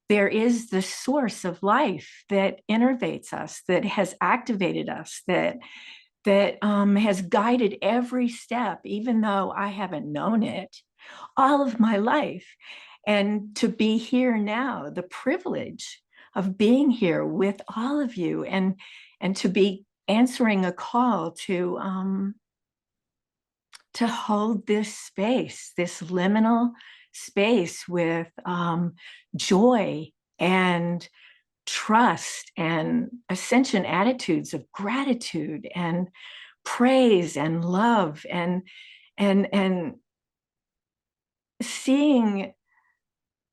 S9: there is the source of life that innervates us, that has activated us, that has guided every step, even though I haven't known it all of my life. And to be here now, the privilege of being here with all of you, and to be answering a call to hold this space, this liminal space, with joy and trust and ascension attitudes of gratitude and praise and love, and seeing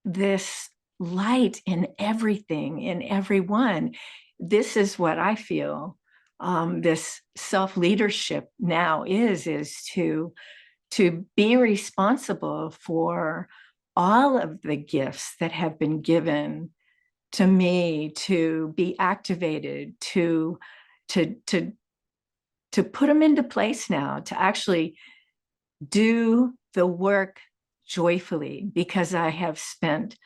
S9: this light in everything, in everyone. This is what I feel this self-leadership now is to be responsible for all of the gifts that have been given to me, to be activated, to put them into place now, to actually do the work joyfully, because I have spent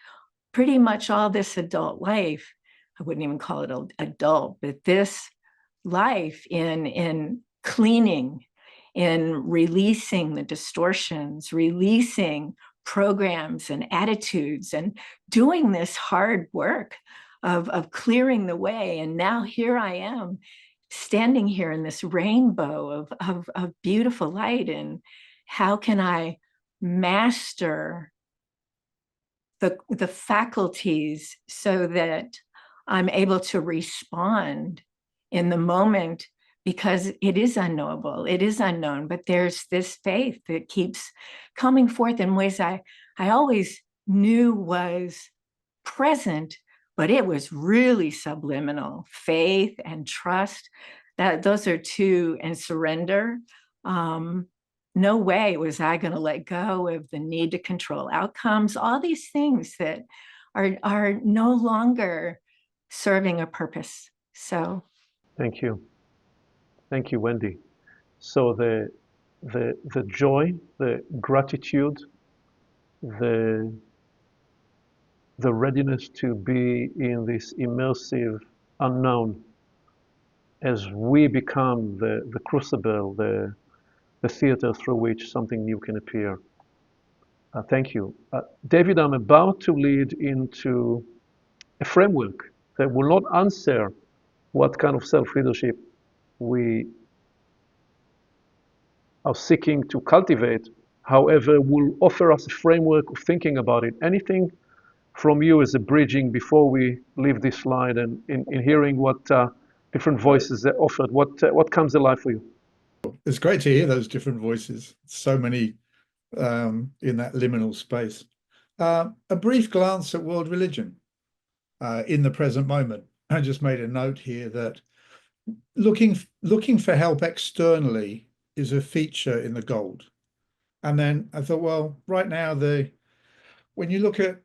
S9: pretty much all this adult life, I wouldn't even call it adult, but this life in cleaning, in releasing the distortions, releasing programs and attitudes, and doing this hard work of clearing the way. And now here I am, standing here in this rainbow of beautiful light. And how can I master the faculties so that I'm able to respond in the moment, because it is unknowable, it is unknown, but there's this faith that keeps coming forth in ways I always knew was present, but it was really subliminal. Faith and trust, that those are two, and surrender. No way was I going to let go of the need to control outcomes, all these things that are no longer serving a purpose. So
S1: Thank you. Thank you, Wendy. So the joy, the gratitude, the readiness to be in this immersive unknown as we become the crucible, the theater through which something new can appear. Thank you. David, I'm about to lead into a framework that will not answer what kind of self-leadership we are seeking to cultivate. However, will offer us a framework of thinking about it. Anything from you as a bridging before we leave this slide, and in hearing what different voices are offered, what comes alive for you?
S2: It's great to hear those different voices, so many in that liminal space. A brief glance at world religion in the present moment. I just made a note here that looking for help externally is a feature in the gold. And then I thought, well, right now, when you look at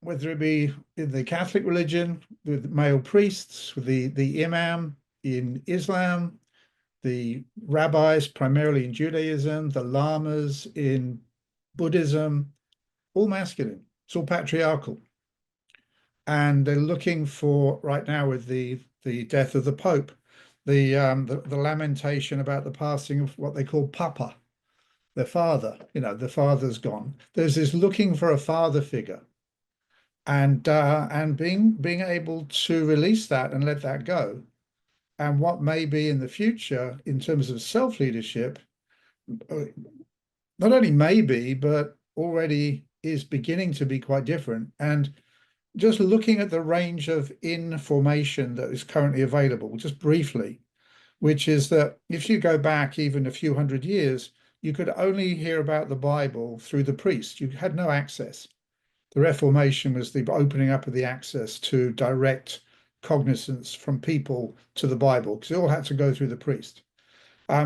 S2: whether it be in the Catholic religion, with male priests, with the imam in Islam, the rabbis primarily in Judaism, the lamas in Buddhism, all masculine. It's all patriarchal. And they're looking for, right now with the death of the Pope, the lamentation about the passing of what they call Papa, their father. You know, the father's gone. There's this looking for a father figure, and being able to release that and let that go. And what may be in the future in terms of self-leadership, not only maybe, but already is beginning to be quite different. And just looking at the range of information that is currently available, just briefly, which is that if you go back even a few hundred years, you could only hear about the Bible through the priest. You had no access. The Reformation was the opening up of the access to direct cognizance from people to the Bible, because it all had to go through the priest.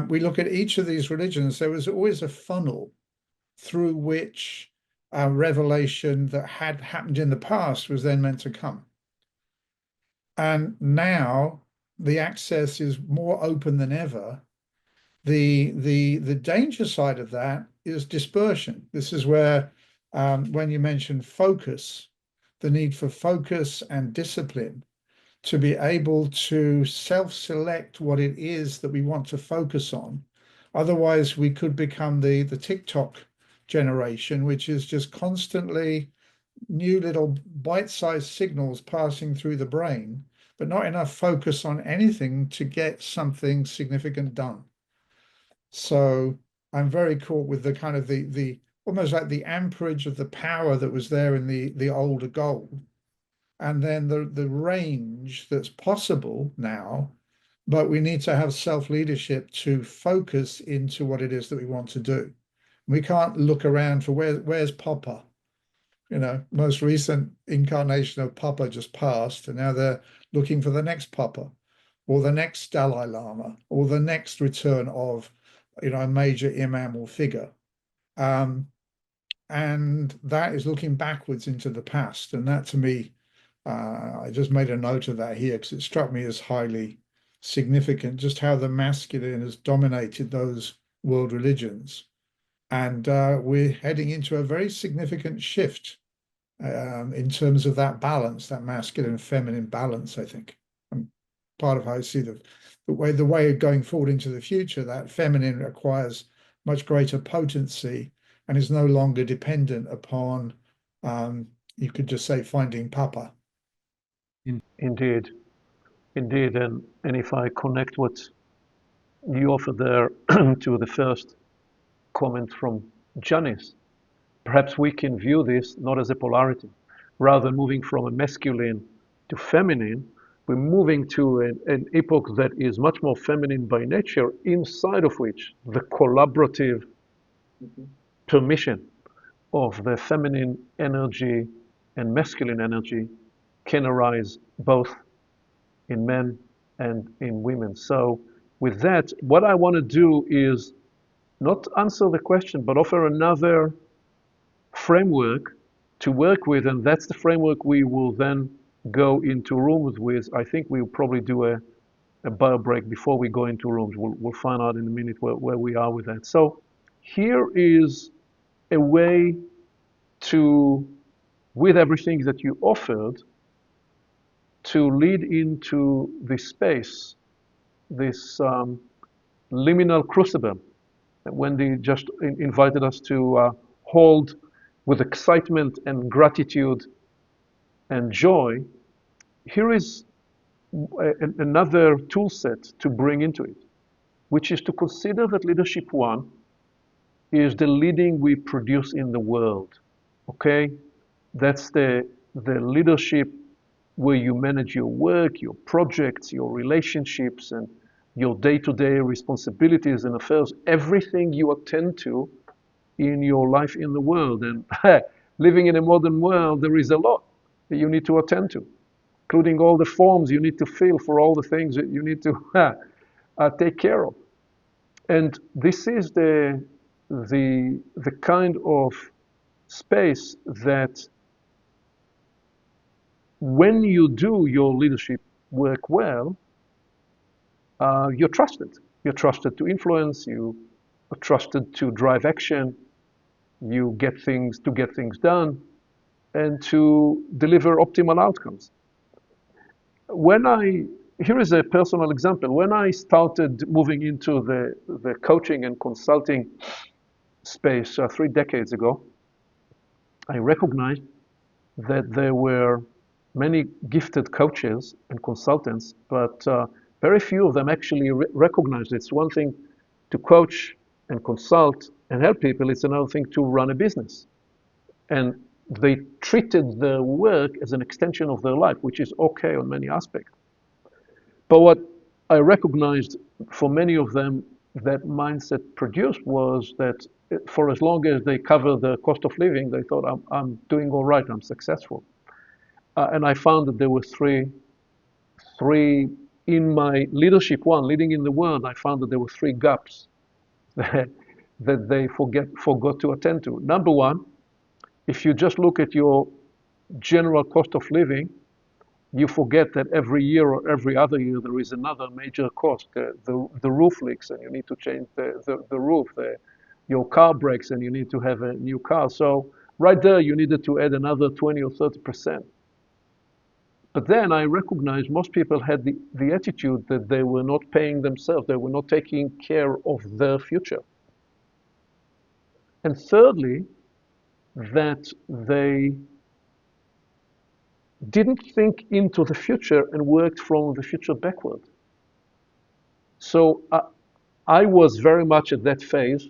S2: We look at each of these religions, there was always a funnel through which revelation that had happened in the past was then meant to come. And now the access is more open than ever. The danger side of that is dispersion. This is where, when you mention focus, the need for focus and discipline to be able to self-select what it is that we want to focus on. Otherwise, we could become the TikTok generation, which is just constantly new little bite-sized signals passing through the brain, but not enough focus on anything to get something significant done. So I'm very caught with the kind of the almost like the amperage of the power that was there in the older gold, and then the range that's possible now, but we need to have self-leadership to focus into what it is that we want to do. We can't look around for where's Papa. You know, most recent incarnation of Papa just passed, and now they're looking for the next Papa, or the next Dalai Lama, or the next return of, you know, a major imam or figure. And that is looking backwards into the past. And that, to me, I just made a note of that here because it struck me as highly significant, just how the masculine has dominated those world religions. And we're heading into a very significant shift in terms of that balance, that masculine and feminine balance, I think. And part of how I see the way going forward into the future, that feminine acquires much greater potency and is no longer dependent upon, you could just say, finding Papa.
S1: Indeed, indeed. And if I connect what you offer there to the first comment from Janice, perhaps we can view this not as a polarity. Rather than moving from a masculine to feminine, we're moving to an epoch that is much more feminine by nature, inside of which the collaborative permission of the feminine energy and masculine energy can arise both in men and in women. So with that, what I want to do is not answer the question, but offer another framework to work with, and that's the framework we will then go into rooms with. I think we'll probably do a bio break before we go into rooms. We'll find out in a minute where we are with that. So here is a way to, with everything that you offered, to lead into this space, this liminal crucible that Wendy just invited us to hold with excitement and gratitude and joy. Here is another tool set to bring into it, which is to consider that leadership one is the leading we produce in the world. Okay? That's the leadership where you manage your work, your projects, your relationships, and your day-to-day responsibilities and affairs, everything you attend to in your life in the world. And living in a modern world, there is a lot that you need to attend to, including all the forms you need to fill for all the things that you need to take care of. And this is the kind of space that when you do your leadership work well, you're trusted. You're trusted to influence, you are trusted to drive action, you get things done, and to deliver optimal outcomes. Here is a personal example. When I started moving into the coaching and consulting space 3 decades ago, I recognized that there were many gifted coaches and consultants, but very few of them actually recognized it's one thing to coach and consult and help people, it's another thing to run a business. And they treated their work as an extension of their life, which is okay on many aspects. But what I recognized for many of them that mindset produced was that for as long as they cover the cost of living, they thought, I'm doing all right, I'm successful. And I found that there were three in my leadership one, leading in the world, I found that there were 3 gaps that they forgot to attend to. Number one, if you just look at your general cost of living, you forget that every year or every other year there is another major cost. The roof leaks and you need to change the roof. Your car breaks and you need to have a new car. So right there you needed to add another 20 or 30%. But then I recognized most people had the attitude that they were not paying themselves. They were not taking care of their future. And thirdly, that they didn't think into the future and worked from the future backward. So I was very much at that phase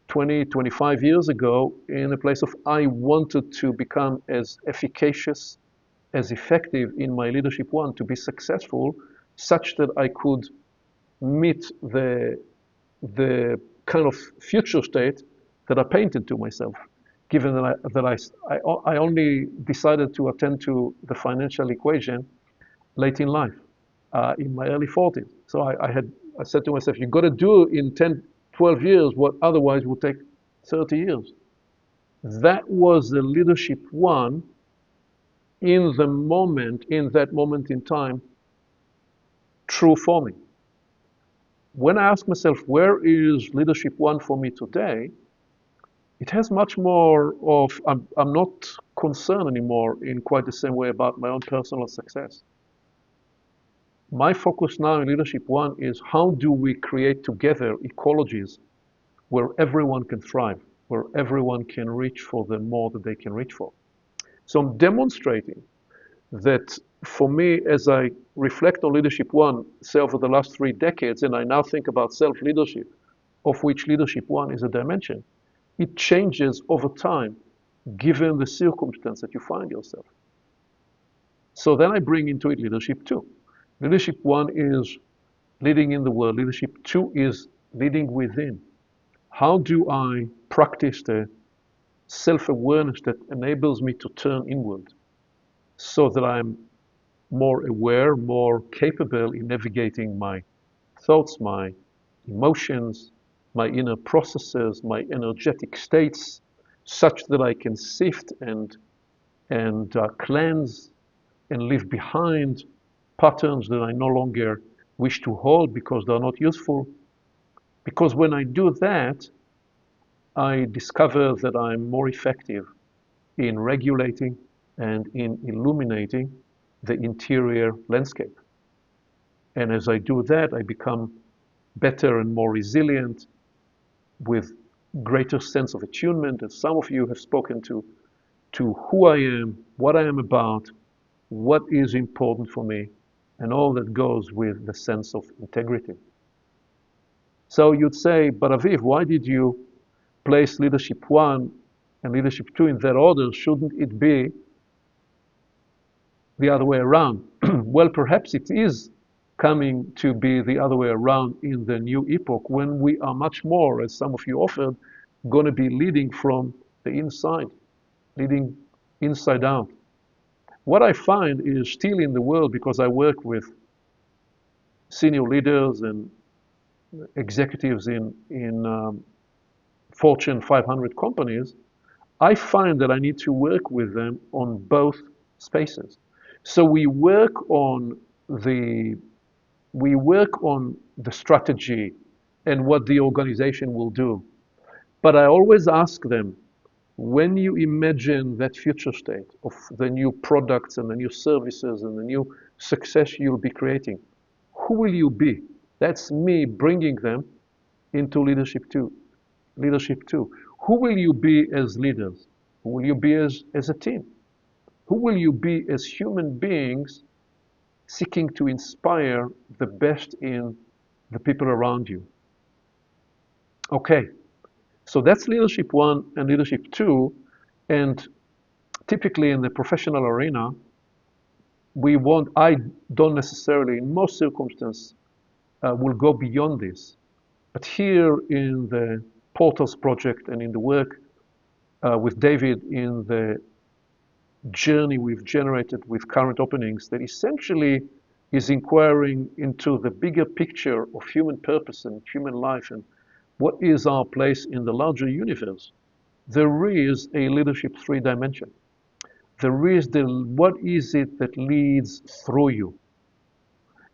S1: 20, 25 years ago in a place of I wanted to become as efficacious, as effective in my leadership one, to be successful, such that I could meet the kind of future state that I painted to myself, given that I only decided to attend to the financial equation late in life, in my early 40s. So I said to myself, you've got to do in 10, 12 years what otherwise would take 30 years. That was the leadership one in that moment in time, true for me. When I ask myself, where is leadership one for me today? It has much more of, I'm not concerned anymore in quite the same way about my own personal success. My focus now in leadership one is how do we create together ecologies where everyone can thrive, where everyone can reach for the more that they can reach for. So I'm demonstrating that for me, as I reflect on leadership one, say over the last 3 decades, and I now think about self-leadership, of which leadership one is a dimension, it changes over time, given the circumstance that you find yourself. So then I bring into it leadership two. Leadership one is leading in the world. Leadership two is leading within. How do I practice the self-awareness that enables me to turn inward so that I'm more aware, more capable in navigating my thoughts, my emotions, my inner processes, my energetic states, such that I can sift and cleanse and leave behind patterns that I no longer wish to hold because they're not useful. Because when I do that, I discover that I'm more effective in regulating and in illuminating the interior landscape. And as I do that, I become better and more resilient with greater sense of attunement. As some of you have spoken to who I am, what I am about, what is important for me, and all that goes with the sense of integrity. So you'd say, but Aviv, why did you place leadership one and leadership two in that order? Shouldn't it be the other way around? Well, perhaps it is coming to be the other way around in the new epoch when we are much more, as some of you offered, going to be leading from the inside, leading inside out. What I find is still in the world, because I work with senior leaders and executives in Fortune 500 companies, I find that I need to work with them on both spaces. So the we work on the strategy and what the organization will do. But I always ask them, when you imagine that future state of the new products and the new services and the new success you'll be creating, who will you be? That's me bringing them into leadership too. Leadership too. Who will you be as leaders? Who will you be as a team? Who will you be as human beings seeking to inspire the best in the people around you? Okay, so that's leadership one and leadership two. And typically in the professional arena, I don't necessarily, in most circumstances, will go beyond this. But here in the Portals project and in the work with David in the journey we've generated with current openings, that essentially is inquiring into the bigger picture of human purpose and human life and what is our place in the larger universe. There is a leadership 3 dimension. There is what is it that leads through you?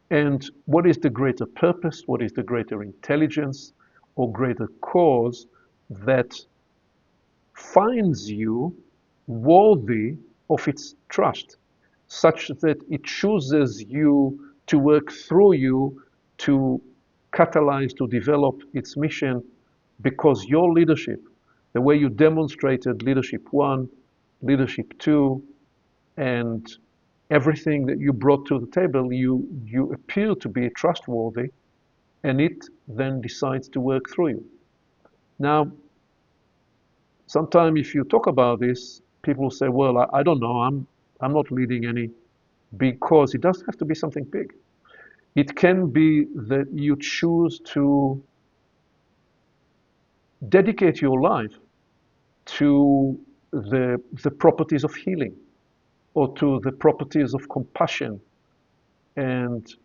S1: And what is the greater purpose? What is the greater intelligence or greater cause that finds you worthy of its trust, such that it chooses you to work through you to catalyze, to develop its mission, because your leadership, the way you demonstrated leadership 1, leadership 2, and everything that you brought to the table, you appear to be trustworthy, and it then decides to work through you. Now, sometimes if you talk about this, people say, well, I don't know, I'm not leading any big cause. It doesn't have to be something big. It can be that you choose to dedicate your life to the properties of healing or to the properties of compassion and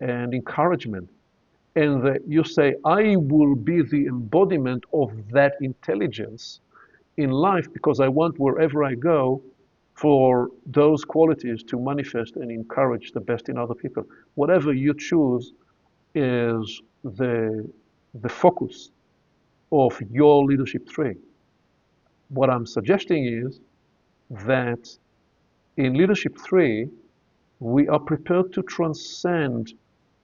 S1: encouragement. And that you say, I will be the embodiment of that intelligence in life because I want wherever I go for those qualities to manifest and encourage the best in other people. Whatever you choose is the focus of your leadership 3. What I'm suggesting is that in leadership 3, we are prepared to transcend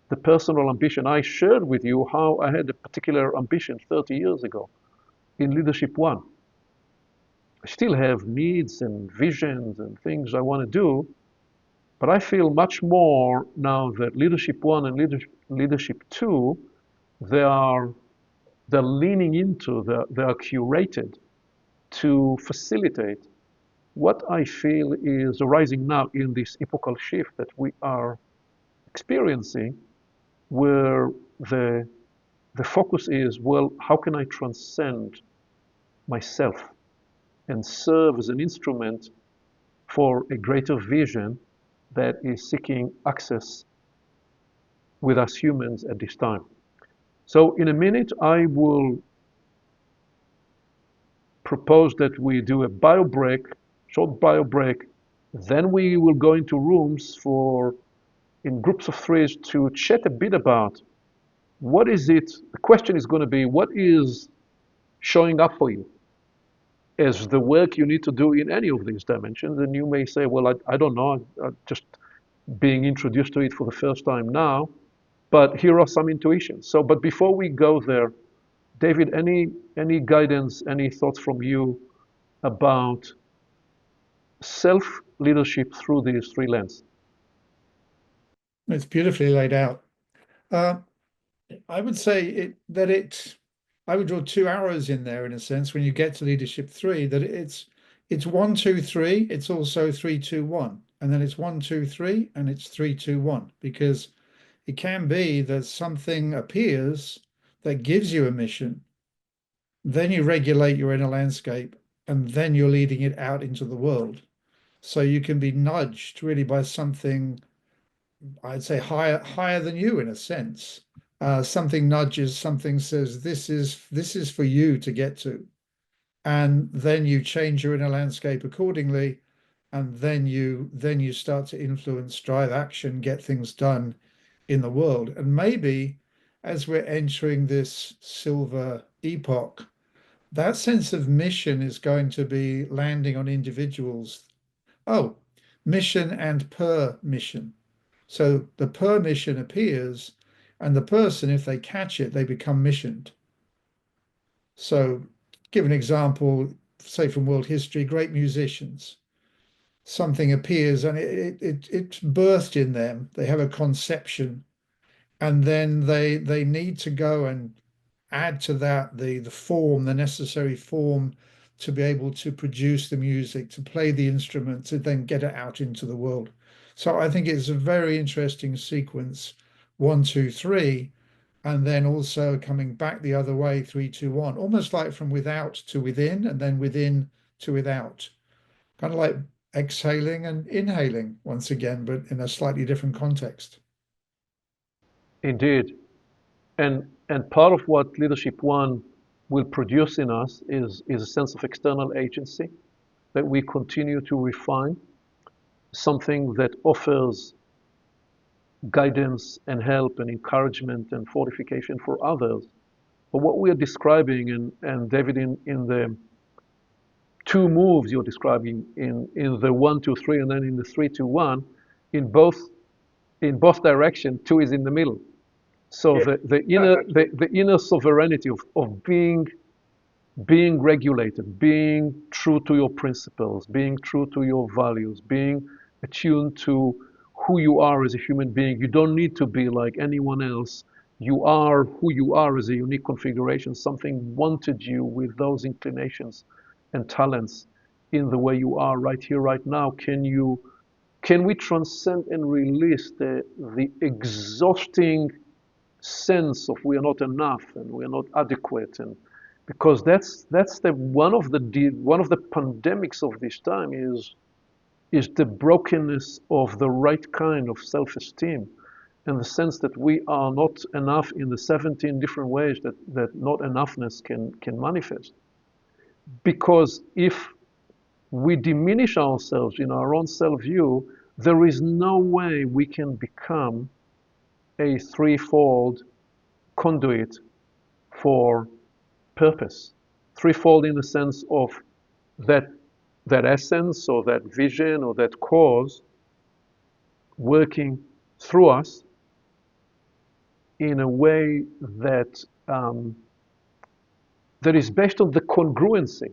S1: the personal ambition. I shared with you how I had a particular ambition 30 years ago in leadership 1. I still have needs and visions and things I want to do, but I feel much more now that leadership 1 and leadership 2, they're leaning into, they are curated to facilitate what I feel is arising now in this epochal shift that we are experiencing, where the focus is, well, how can I transcend myself and serve as an instrument for a greater vision that is seeking access with us humans at this time. So in a minute, I will propose that we do a bio break, short bio break. Then we will go into rooms in groups of 3s to chat a bit about what is it, the question is going to be, what is showing up for you as the work you need to do in any of these dimensions? And you may say, well, I don't know, I'm just being introduced to it for the first time now, but here are some intuitions. So, but before we go there, David, any guidance, any thoughts from you about self-leadership through these 3 lenses?
S2: It's beautifully laid out. I would say I would draw 2 arrows in there in a sense when you get to leadership 3, that it's 1, 2, 3. It's also 3, 2, 1, and then it's 1, 2, 3, and it's 3, 2, 1. Because it can be that something appears that gives you a mission, then you regulate your inner landscape, and then you're leading it out into the world. So you can be nudged really by something, I'd say higher than you in a sense. Something nudges, something says, this is for you to get to. and then you change your inner landscape accordingly, and then you start to influence, drive action, get things done in the world. And maybe as we're entering this silver epoch, that sense of mission is going to be landing on individuals. Oh, mission and permission. So the permission appears, and the person, if they catch it, they become missioned. So, give an example, say from world history, great musicians. Something appears and it's birthed in them. They have a conception, and then they need to go and add to that the form, the necessary form to be able to produce the music, to play the instrument, to then get it out into the world. So I think it's a very interesting sequence, 1, 2, 3, and then also coming back the other way, 3, 2, 1, almost like from without to within, and then within to without, kind of like exhaling and inhaling once again, but in a slightly different context.
S1: Indeed. And part of what Leadership One will produce in us is a sense of external agency that we continue to refine, something that offers guidance and help and encouragement and fortification for others. But what we are describing, and David, in the two moves you're describing, in the 1, 2, 3, and then in the 3, 2, 1, in both directions, 2 is in the middle. So the inner sovereignty of being regulated, being true to your principles, being true to your values, being attuned to who you are as a human being. You don't need to be like anyone else. You are who you are as a unique configuration. Something wanted you with those inclinations and talents in the way you are right here, right now. Can we transcend and release the exhausting sense of we are not enough and we are not adequate, and because that's the one of the pandemics of this time is the brokenness of the right kind of self-esteem, and the sense that we are not enough in the 17 different ways that not enoughness can manifest. Because if we diminish ourselves in our own self-view, there is no way we can become a threefold conduit for purpose. Threefold in the sense of that essence or that vision or that cause working through us in a way that that is based on the congruency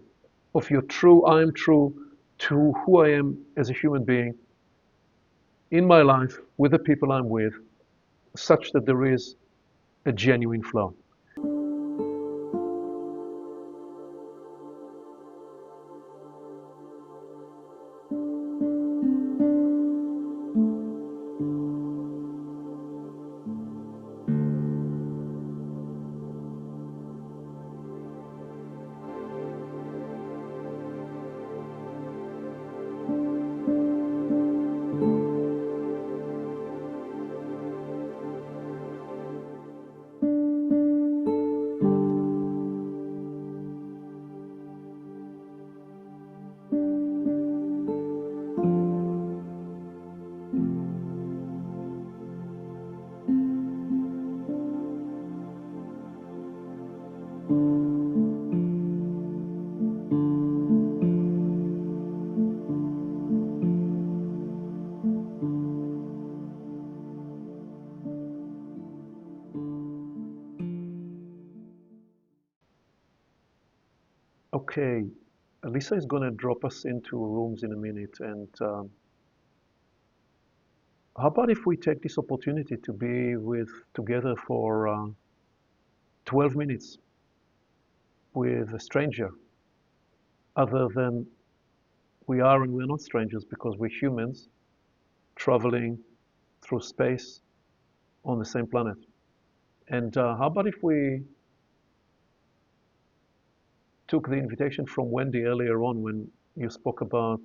S1: of your true I am true to who I am as a human being in my life with the people I'm with, such that there is a genuine flow. Okay, Lisa is going to drop us into rooms in a minute, and how about if we take this opportunity to be together for 12 minutes with a stranger, other than we are and we're not strangers because we're humans traveling through space on the same planet. And how about if we took the invitation from Wendy earlier on when you spoke about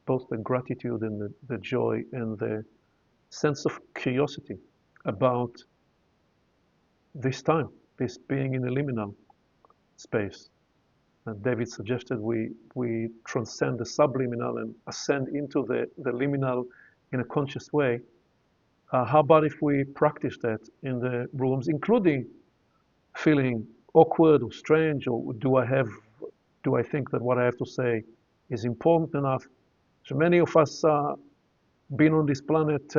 S1: both the gratitude and the joy and the sense of curiosity about this time, this being in a liminal space, David suggested we transcend the subliminal and ascend into the liminal in a conscious way. How about if we practice that in the rooms, including feeling awkward or strange, or do I think that what I have to say is important enough? So many of us been on this planet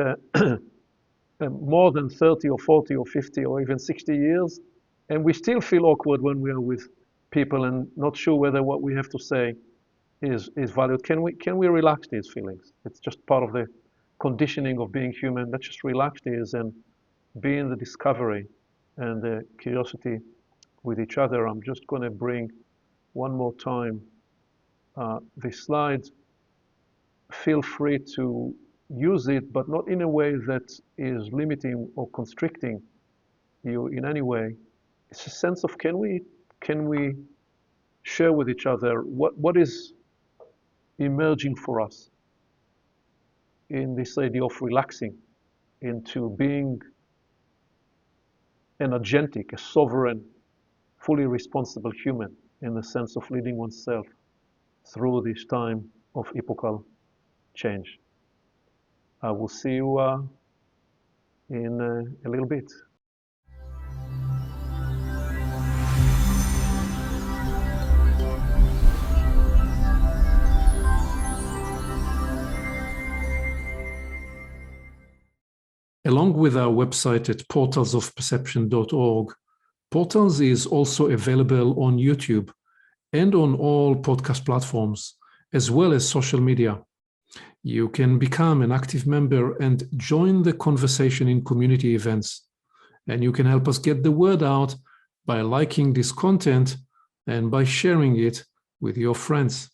S1: more than 30 or 40 or 50 or even 60 years, and we still feel awkward when we are with people and not sure whether what we have to say is valued. Can we relax these feelings? It's just part of the conditioning of being human. Let's just relax these and be in the discovery and the curiosity with each other. I'm just going to bring one more time these slides. Feel free to use it, but not in a way that is limiting or constricting you in any way. It's a sense of can we share with each other what is emerging for us in this idea of relaxing into being an agentic, a sovereign, fully responsible human in the sense of leading oneself through this time of epochal change. I will see you in a little bit. Along with our website at portalsofperception.org, Portals is also available on YouTube and on all podcast platforms, as well as social media. You can become an active member and join the conversation in community events. And you can help us get the word out by liking this content and by sharing it with your friends.